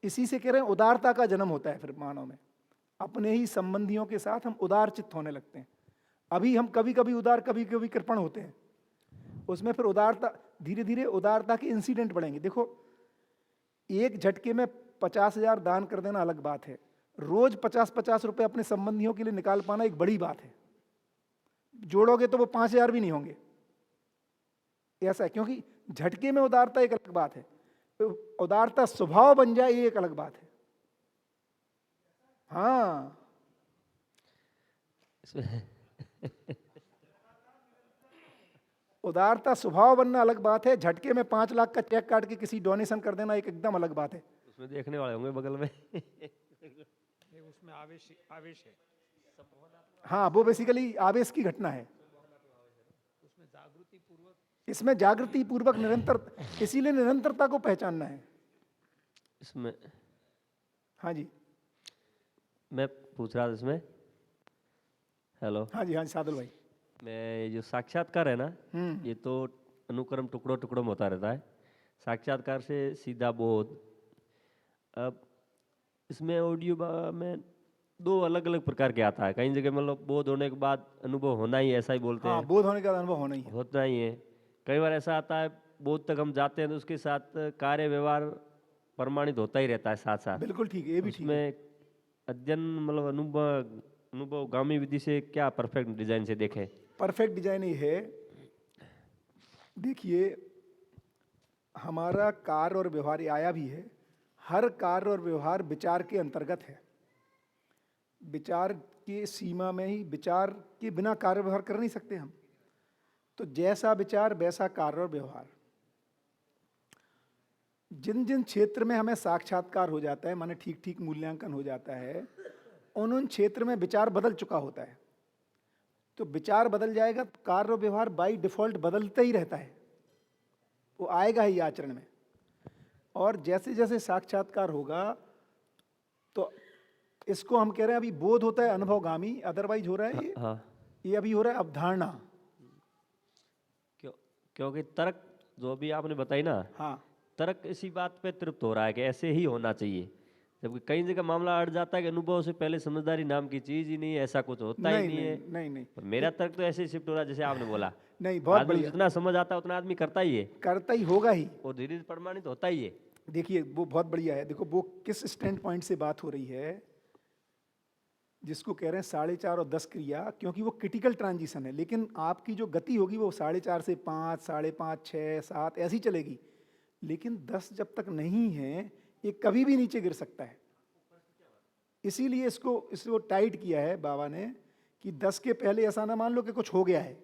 इसी से कह रहे हैं उदारता का जन्म होता है फिर मानव में। अपने ही संबंधियों के साथ हम उदार चित्त होने लगते हैं। अभी हम कभी कभी उदार, कभी कभी कृपण होते हैं, उसमें फिर उदारता, धीरे धीरे उदारता के इंसिडेंट बढ़ेंगे। देखो, एक झटके में 50,000 दान कर देना अलग बात है, रोज 50-50 रुपए अपने संबंधियों के लिए निकाल पाना एक बड़ी बात है। जोड़ोगे तो वो 5,000 भी नहीं होंगे, ऐसा है। क्योंकि झटके में उदारता एक अलग बात है, उदारता स्वभाव बन जाए ये एक अलग बात है। हाँ, उदारता स्वभाव बनना अलग बात है, झटके में 5 लाख का चेक काट के किसी डोनेशन कर देना एक एकदम अलग बात है। उसमें देखने वाले होंगे बगल में। उसमें आवेश आवेश है, हाँ, वो बेसिकली आवेश की घटना है। उसमें जागृति पूर्वक इसमें जागृति पूर्वक निरंतर, इसीलिए निरंतरता को पहचानना है। इसमें हाँ जी, मैं पूछ रहा था इसमें, हेलो, हाँ जी, हाँ जी सादुल भाई। मैं ये जो साक्षात्कार है ना, ये तो अनुक्रम टुकड़ों टुकड़ों में होता रहता है। साक्षात्कार से सीधा बोध। अब इसमें ऑडियो में दो अलग अलग प्रकार के आता है। कई जगह मतलब बोध होने के बाद अनुभव होना ही है, ऐसा ही बोलते हाँ, हैं, बोध होने का अनुभव होना ही है। होता ही है। कई बार ऐसा आता है बोध तक हम जाते हैं तो उसके साथ कार्य व्यवहार प्रमाणित होता ही रहता है साथ साथ। बिल्कुल ठीक है, ये भी ठीक है। उसमें अध्ययन मतलब अनुभवगामी विधि से क्या परफेक्ट डिजाइन से देखें? परफेक्ट डिजाइन ये है, देखिए हमारा कार्य और व्यवहार, ये आया भी है, हर कार्य और व्यवहार विचार के अंतर्गत है। विचार की सीमा में ही, विचार के बिना कार्य व्यवहार कर नहीं सकते हम। तो जैसा विचार वैसा कार्य और व्यवहार। जिन जिन क्षेत्र में हमें साक्षात्कार हो जाता है, माने ठीक ठीक मूल्यांकन हो जाता है, उन क्षेत्र में विचार बदल चुका होता है। तो विचार बदल जाएगा तो कार्य और व्यवहार बाई डिफॉल्ट बदलता ही रहता है, वो आएगा ही आचरण में। और जैसे जैसे साक्षात्कार होगा तो इसको हम कह रहे हैं अभी बोध होता है अनुभवगामी, अदरवाइज हो रहा है हाँ, ये अभी हो रहा है अवधारणा। क्योंकि तर्क जो अभी आपने बताई ना, हाँ, तर्क इसी बात पे तृप्त हो रहा है कि ऐसे ही होना चाहिए, जबकि कई जगह मामला अड़ जाता है कि अनुभव से पहले समझदारी नाम की चीज ही नहीं है, ऐसा कुछ होता ही नहीं है। नहीं नहीं पर मेरा तर्क तो ऐसे ही शिफ्ट हो रहा है जैसे आपने बोला। नहीं, बहुत आदमी बढ़िया, जितना समझ आता है उतना आदमी करता ही है, करता ही होगा ही। और धीरे धीरे प्रमाणित होता ही है। देखिए वो बहुत बढ़िया है। देखो वो किस स्टैंड पॉइंट से बात हो रही है, जिसको कह रहे हैं 4.5 और 10 क्रिया, क्योंकि वो क्रिटिकल ट्रांजिशन है। लेकिन आपकी जो गति होगी वो 4.5 से 5, 5.5, 6, 7 ऐसी चलेगी। लेकिन 10 जब तक नहीं है ये कभी भी नीचे गिर सकता है। इसीलिए इसको टाइट किया है बाबा ने कि 10 के पहले ऐसा ना मान लो कि कुछ हो गया है।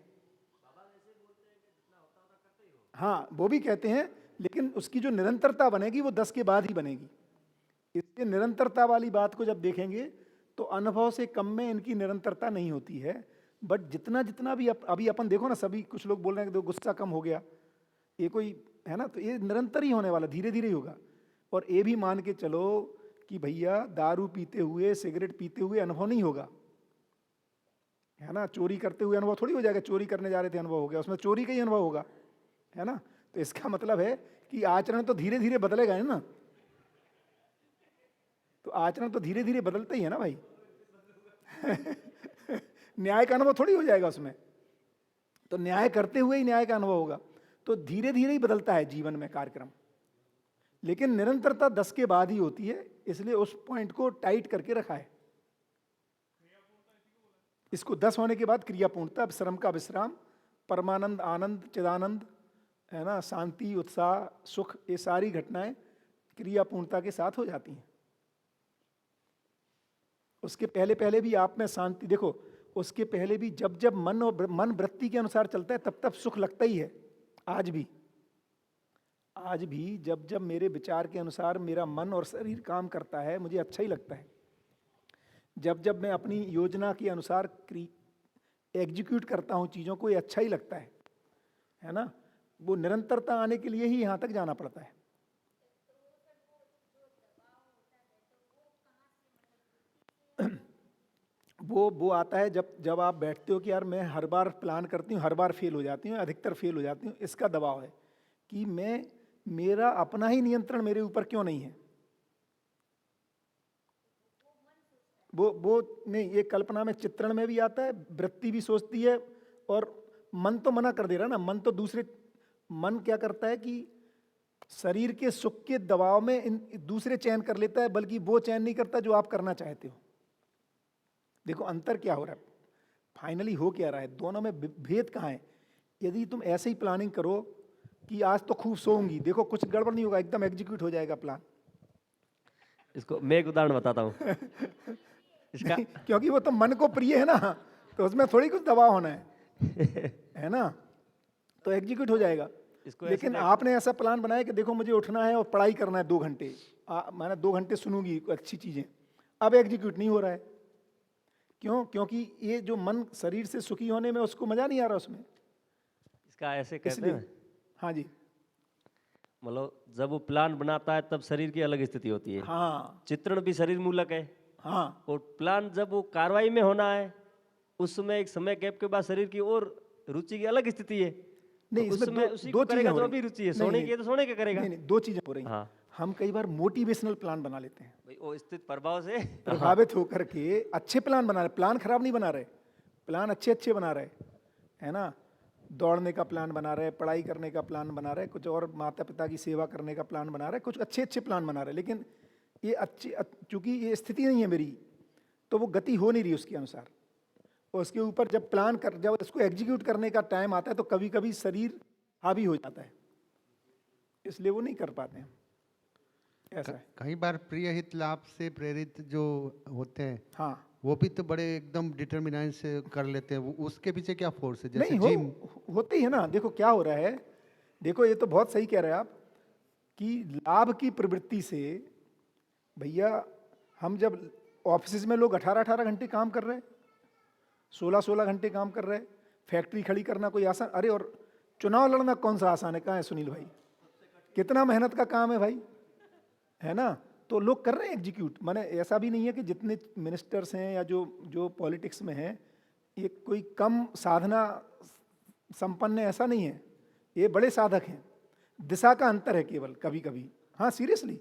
हाँ, वो भी कहते हैं, लेकिन उसकी जो निरंतरता बनेगी वो 10 के बाद ही बनेगी। इसलिए निरंतरता वाली बात को जब देखेंगे तो अनुभव से कम में इनकी निरंतरता नहीं होती है। बट जितना जितना भी अभी अपन देखो ना, सभी कुछ लोग बोल रहे हैं कि गुस्सा कम हो गया, ये कोई है ना, तो ये निरंतर ही होने वाला, धीरे धीरे ही होगा। और ये भी मान के चलो कि भैया दारू पीते हुए, सिगरेट पीते हुए अनुभव नहीं होगा, है ना। चोरी करते हुए अनुभव थोड़ी हो जाएगा, चोरी करने जा रहे थे अनुभव हो गया, उसमें चोरी का ही अनुभव होगा, है ना। तो इसका मतलब है कि आचरण तो धीरे धीरे बदलेगा, है ना। तो आचरण तो धीरे धीरे बदलता ही है ना भाई। न्याय का अनुभव थोड़ी हो जाएगा उसमें, तो न्याय करते हुए ही न्याय का अनुभव होगा। तो धीरे धीरे ही बदलता है जीवन में कार्यक्रम, लेकिन निरंतरता 10 के बाद ही होती है। इसलिए उस पॉइंट को टाइट करके रखा है। इसको 10 होने के बाद क्रियापूर्णता, श्रम का विश्राम, परमानंद, आनंद, चिदानंद, है ना, शांति, उत्साह, सुख, ये सारी घटनाएं क्रियापूर्णता के साथ हो जाती हैं। उसके पहले पहले भी आप में शांति, देखो उसके पहले भी जब जब मन वृत्ति के अनुसार चलता है तब तब सुख लगता ही है। आज भी जब जब मेरे विचार के अनुसार मेरा मन और शरीर काम करता है मुझे अच्छा ही लगता है। जब जब मैं अपनी योजना के अनुसार एग्जीक्यूट करता हूँ चीज़ों को, ये अच्छा ही लगता है ना। वो निरंतरता आने के लिए ही यहाँ तक जाना पड़ता है। वो आता है जब आप बैठते हो कि यार मैं हर बार प्लान करती हूँ, हर बार फेल हो जाती हूँ, अधिकतर फेल हो जाती हूँ। इसका दबाव है कि मेरा अपना ही नियंत्रण मेरे ऊपर क्यों नहीं है। वो नहीं, ये कल्पना में, चित्रण में भी आता है, वृत्ति भी सोचती है, और मन तो मना कर दे रहा है ना। मन क्या करता है कि शरीर के सुख के दबाव में दूसरे चयन कर लेता है, बल्कि वो चयन नहीं करता जो आप करना चाहते हो। देखो अंतर क्या हो रहा है, फाइनली हो क्या रहा है, दोनों में भेद कहाँ है। यदि तुम ऐसे ही प्लानिंग करो कि आज तो खूब सोऊंगी, देखो कुछ गड़बड़ नहीं होगा, एकदम एग्जीक्यूट हो जाएगा प्लान। इसको मैं एक उदाहरण बताता हूँ। इसका क्योंकि वो तो मन को प्रिय है ना, तो उसमें थोड़ी कुछ दबाव होना है ना, तो एग्जीक्यूट हो जाएगा। लेकिन आपने ऐसा प्लान बनाया कि देखो मुझे उठना है और पढ़ाई करना है 2 घंटे, मैंने 2 घंटे सुनूंगी अच्छी चीजें, अब एग्जीक्यूट नहीं हो रहा है। क्यों? क्योंकि ये जो मन शरीर से सुखी होने में उसको मजा नहीं आ रहा उसमें, इसका ऐसे कहते इसलिए। हैं, हाँ जी, मतलब जब वो प्लान बनाता है तब शरीर की अलग स्थिति होती है, हाँ चित्रण भी शरीर मूलक है, हाँ, और प्लान जब वो कार्रवाई में होना है उस समय एक समय गैप के बाद शरीर की और रुचि की अलग स्थिति है। नहीं, तो इसमें उसमें दो उसी दो को चीजें करेगा हो जो रही अभी रुचि है, नहीं, सोने नहीं, की है तो सोने के करेगा। नहीं नहीं, दो चीजें हो रही हैं। हाँ हम कई बार मोटिवेशनल प्लान बना लेते हैं, भाई, वो स्थित प्रभाव से प्रभावित होकर के अच्छे प्लान बना रहे, प्लान खराब नहीं बना रहे, प्लान अच्छे अच्छे बना रहे, है ना। दौड़ने का प्लान बना रहे, पढ़ाई करने का प्लान बना रहे, कुछ और माता पिता की सेवा करने का प्लान बना रहे, कुछ अच्छे अच्छे प्लान बना रहे, लेकिन ये चूंकि ये स्थिति नहीं है मेरी, तो वो गति हो नहीं रही उसके अनुसार। और उसके ऊपर जब इसको एग्जीक्यूट करने का टाइम आता है तो कभी कभी शरीर हावी हो जाता है, इसलिए वो नहीं कर पाते हैं, ऐसा है। कई बार प्रिय हित लाभ से प्रेरित जो होते हैं, हाँ, वो भी तो बड़े एकदम डिटर्मिनेशन से कर लेते हैं। उसके पीछे क्या फोर्स है? जैसे नहीं जिम। होते ही है ना। देखो क्या हो रहा है, देखो ये तो बहुत सही कह रहे हैं आप कि लाभ की प्रवृत्ति से, भैया हम जब ऑफिस में लोग 18-18 घंटे काम कर रहे हैं, 16-16 घंटे काम कर रहे हैं, फैक्ट्री खड़ी करना कोई आसान, अरे और चुनाव लड़ना कौन सा आसान है? कहाँ है सुनील भाई? कितना मेहनत का काम है भाई, है ना। तो लोग कर रहे हैं एग्जीक्यूट। माने ऐसा भी नहीं है कि जितने मिनिस्टर्स हैं या जो पॉलिटिक्स में हैं ये कोई कम साधना संपन्न है, ऐसा नहीं है, ये बड़े साधक हैं। दिशा का अंतर है केवल कभी कभी। हाँ सीरियसली,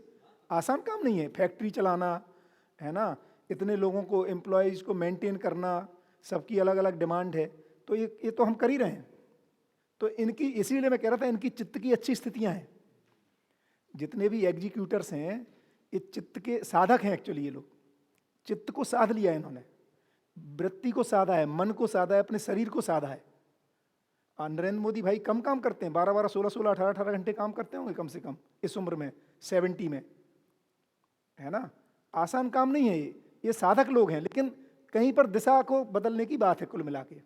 आसान काम नहीं है फैक्ट्री चलाना, है ना, इतने लोगों को, एम्प्लॉयज़ को मेंटेन करना, सबकी अलग अलग डिमांड है, तो ये तो हम कर ही रहे हैं। तो इनकी, इसीलिए मैं कह रहा था, इनकी चित्त की अच्छी स्थितियां हैं। जितने भी एग्जीक्यूटर्स हैं ये चित्त के साधक हैं एक्चुअली। ये लोग चित्त को साध लिया है इन्होंने, वृत्ति को साधा है, मन को साधा है, अपने शरीर को साधा है। नरेंद्र मोदी भाई कम काम करते हैं, 12-12, 16-16, 18-18 घंटे काम करते होंगे कम से कम इस उम्र में, 70 में, है ना। आसान काम नहीं है ये साधक लोग हैं, लेकिन कहीं पर दिशा को बदलने की बात है कुल मिला के।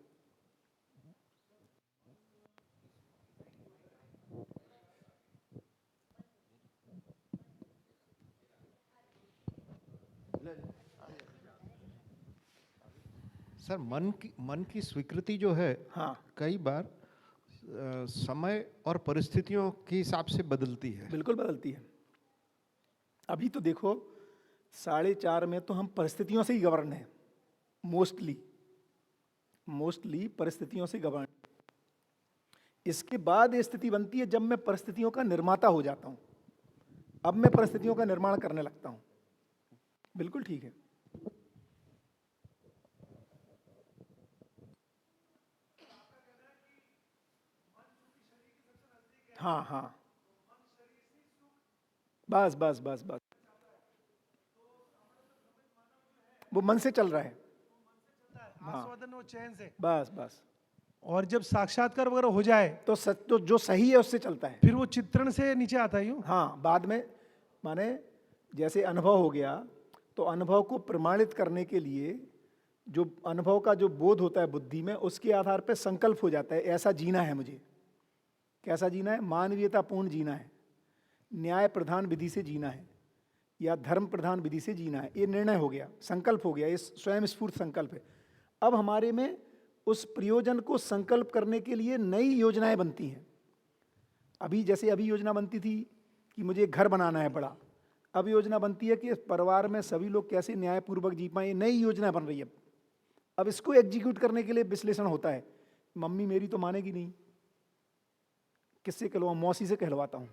सर मन की स्वीकृति जो है, हाँ कई बार समय और परिस्थितियों के हिसाब से बदलती है। बिल्कुल बदलती है। अभी तो देखो 4.5 में तो हम परिस्थितियों से ही गवर्न हैं, मोस्टली परिस्थितियों से गवर्न। इसके बाद ये स्थिति बनती है जब मैं परिस्थितियों का निर्माता हो जाता हूं। अब मैं परिस्थितियों का निर्माण करने लगता हूं। बिल्कुल ठीक है। हाँ हाँ, बस बस बस बस, वो मन से चल रहा है। आस्वादन और चैन से। बस बस, और जब साक्षात्कार वगैरह हो जाए तो तो जो सही है उससे चलता है। फिर वो चित्रण से नीचे आता है यूं। हाँ, बाद में माने जैसे अनुभव हो गया, तो अनुभव को प्रमाणित करने के लिए जो अनुभव का जो बोध होता है बुद्धि में, उसके आधार पर संकल्प हो जाता है, ऐसा जीना है मुझे। कैसा जीना है? मानवीयतापूर्ण जीना है, न्याय प्रधान विधि से जीना है, या धर्म प्रधान विधि से जीना है। ये निर्णय हो गया, संकल्प हो गया, ये स्वयं स्फूर्त संकल्प है। अब हमारे में उस प्रयोजन को संकल्प करने के लिए नई योजनाएं बनती हैं। अभी जैसे अभी योजना बनती थी कि मुझे घर बनाना है बड़ा, अब योजना बनती है कि परिवार में सभी लोग कैसे न्यायपूर्वक जी पाएं। नई योजना बन रही है। अब इसको एग्जीक्यूट करने के लिए विश्लेषण होता है। मम्मी मेरी तो मानेगी नहीं, किससे कहलवाऊं? मौसी से कहलवाता हूँ,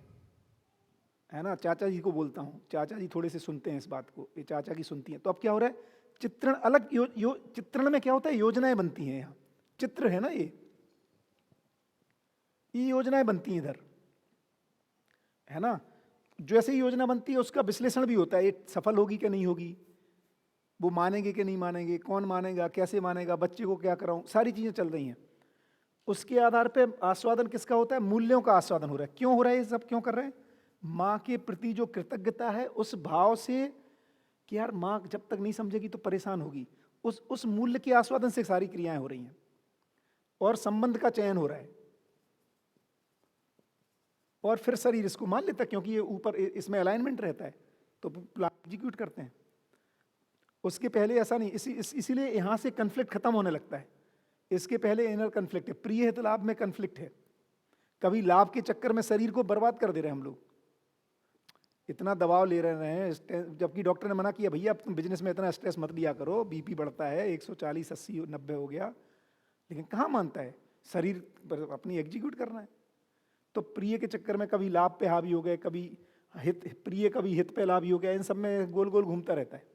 है ना, चाचा जी को बोलता हूँ, चाचा जी थोड़े से सुनते हैं इस बात को, ये चाचा की सुनती हैं। तो अब क्या हो रहा है, चित्रण अलग, चित्रण में क्या होता है, योजनाएं बनती हैं। यहाँ चित्र है ना, ये योजनाएं बनती हैं इधर, है ना। जैसे ही योजना बनती है उसका विश्लेषण भी होता है, ये सफल होगी कि नहीं होगी, वो मानेंगे कि नहीं मानेंगे, कौन मानेगा, कैसे मानेगा, बच्चे को क्या कराऊं, सारी चीजें चल रही हैं। उसके आधार पे आस्वादन किसका होता है? मूल्यों का आस्वादन हो रहा है। क्यों हो रहा है ये सब? क्यों कर रहे हैं? माँ के प्रति जो कृतज्ञता है, उस भाव से कि यार माँ जब तक नहीं समझेगी तो परेशान होगी, उस मूल्य के आस्वादन से सारी क्रियाएं हो रही हैं, और संबंध का चयन हो रहा है। और फिर शरीर इसको मान लेता है, क्योंकि ये ऊपर इसमें अलाइनमेंट रहता है, तो प्लान एग्जीक्यूट करते हैं। उसके पहले ऐसा नहीं, इसीलिए यहाँ से कन्फ्लिक्ट खत्म होने लगता है। इसके पहले इनर कन्फ्लिक्ट है, प्रिय हित लाभ में कन्फ्लिक्ट है। कभी लाभ के चक्कर में शरीर को बर्बाद कर दे रहे हैं हम लोग, इतना दबाव ले रहे हैं, जबकि डॉक्टर ने मना किया भैया तुम बिजनेस में इतना स्ट्रेस मत लिया करो, बीपी बढ़ता है 140 80 90 हो गया, लेकिन कहाँ मानता है, शरीर पर अपनी एग्जीक्यूट करना है। तो प्रिय के चक्कर में कभी लाभ पे हावी हो गए, कभी हित, प्रिय कभी हित पे लाभ हो गया, इन सब में गोल गोल घूमता रहता है।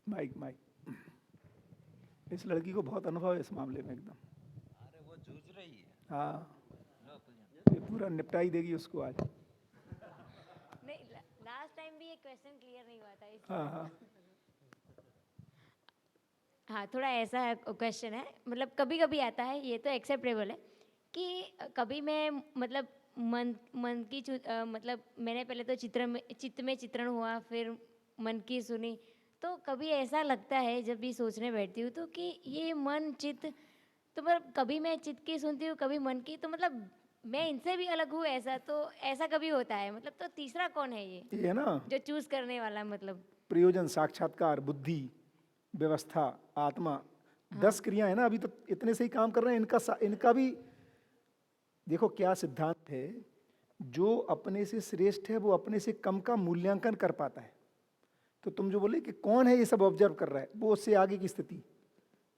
माइक माइक, इस लड़की को बहुत अनुभव है इस मामले में एकदम। अरे वो जूझ रही है। हाँ, ये पूरा निपटाई देगी उसको आज। नहीं, लास्ट टाइम भी ये क्वेश्चन क्लियर नहीं हुआ था इसलिए। हाँ हाँ हाँ, थोड़ा ऐसा क्वेश्चन है, मतलब कभी कभी आता है, ये तो एक्सेप्टेबल है कि कभी मैं मतलब मन की मतलब मैंने पहले तो चित्त में चित्रण हुआ, फिर मन की सुनी, तो कभी ऐसा लगता है जब भी सोचने बैठती हूँ तो कि ये मन चित्त, तो मतलब कभी मैं चित्त की सुनती हूँ, कभी मन की, तो मतलब मैं इनसे भी अलग हूँ ऐसा, तो ऐसा कभी होता है मतलब, तो तीसरा कौन है ये ये है ना जो चूज करने वाला, मतलब प्रयोजन, साक्षात्कार, बुद्धि, व्यवस्था, आत्मा, 10 क्रिया है ना, अभी तो इतने से ही काम कर रहे हैं। इनका भी देखो क्या सिद्धांत है, जो अपने से श्रेष्ठ है वो अपने से कम का मूल्यांकन कर पाता है। तो तुम जो बोले कि कौन है ये सब ऑब्जर्व कर रहा है, वो उससे आगे की स्थिति,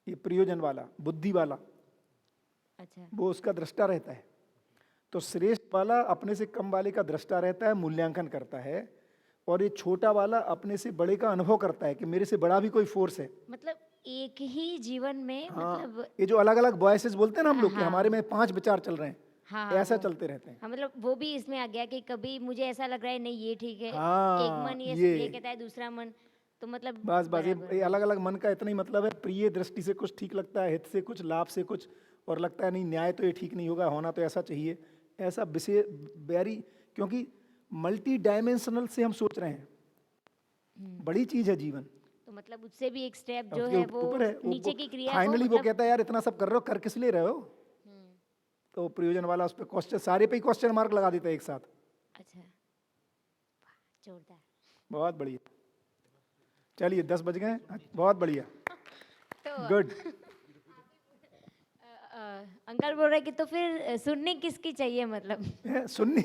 ये प्रयोजन वाला, बुद्धि वाला, अच्छा, वो उसका दृष्टा रहता है। तो श्रेष्ठ वाला अपने से कम वाले का दृष्टा रहता है, मूल्यांकन करता है, और ये छोटा वाला अपने से बड़े का अनुभव करता है कि मेरे से बड़ा भी कोई फोर्स है। मतलब एक ही जीवन में हाँ, मतलब ये जो अलग अलग वॉइसेस बोलते हैं ना हम लोग कि हाँ। हमारे में 5 विचार चल रहे हैं, हाँ हाँ, ऐसा वो। चलते रहते हैं। हाँ, मतलब वो भी इसमें आ गया कि कभी मुझे ऐसा लग रहा है नहीं ये ठीक है, हाँ, एक मन ये ये कहता है, दूसरा मन, तो मतलब बस बराबर ये अलग अलग मन का इतना ही मतलब है, प्रिय दृष्टि से कुछ ठीक लगता है, हित से कुछ, लाभ से कुछ, और लगता है नहीं न्याय तो ये ठीक नहीं होगा, होना तो ऐसा चाहिए, ऐसा विषय वेरी, क्योंकि मल्टी डायमेंशनल से हम सोच रहे हैं, बड़ी चीज है जीवन। तो मतलब उससे भी एक स्टेप जो उसके है वो ऊपर है, नीचे की क्रिया को फाइनली वो मतलब कहता है यार इतना सब कर रहे हो, कर किस लिए रहे हो। तो प्रयोजन वाला उस पर क्वेश्चन, सारे पे ही क्वेश्चन मार्क लगा देता है एक साथ। अच्छा, जोरदार। बहुत बढ़िया, चलिए 10 बज गए, बहुत बढ़िया, तो गुड। अंकल बोल रहे कि तो फिर सुननी किसकी चाहिए, मतलब सुननी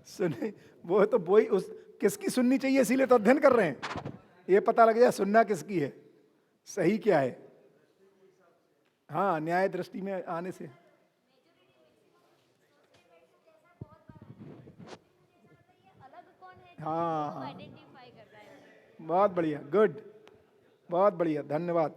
सुननी, वो तो वही उस किसकी सुननी चाहिए, इसीलिए तो अध्ययन कर रहे हैं, ये पता लग जाए सुनना किसकी है, सही क्या है। हाँ, न्याय दृष्टि में आने से हाँ, आइडेंटिफाई करता है। बहुत बढ़िया, गुड, बहुत बढ़िया, धन्यवाद।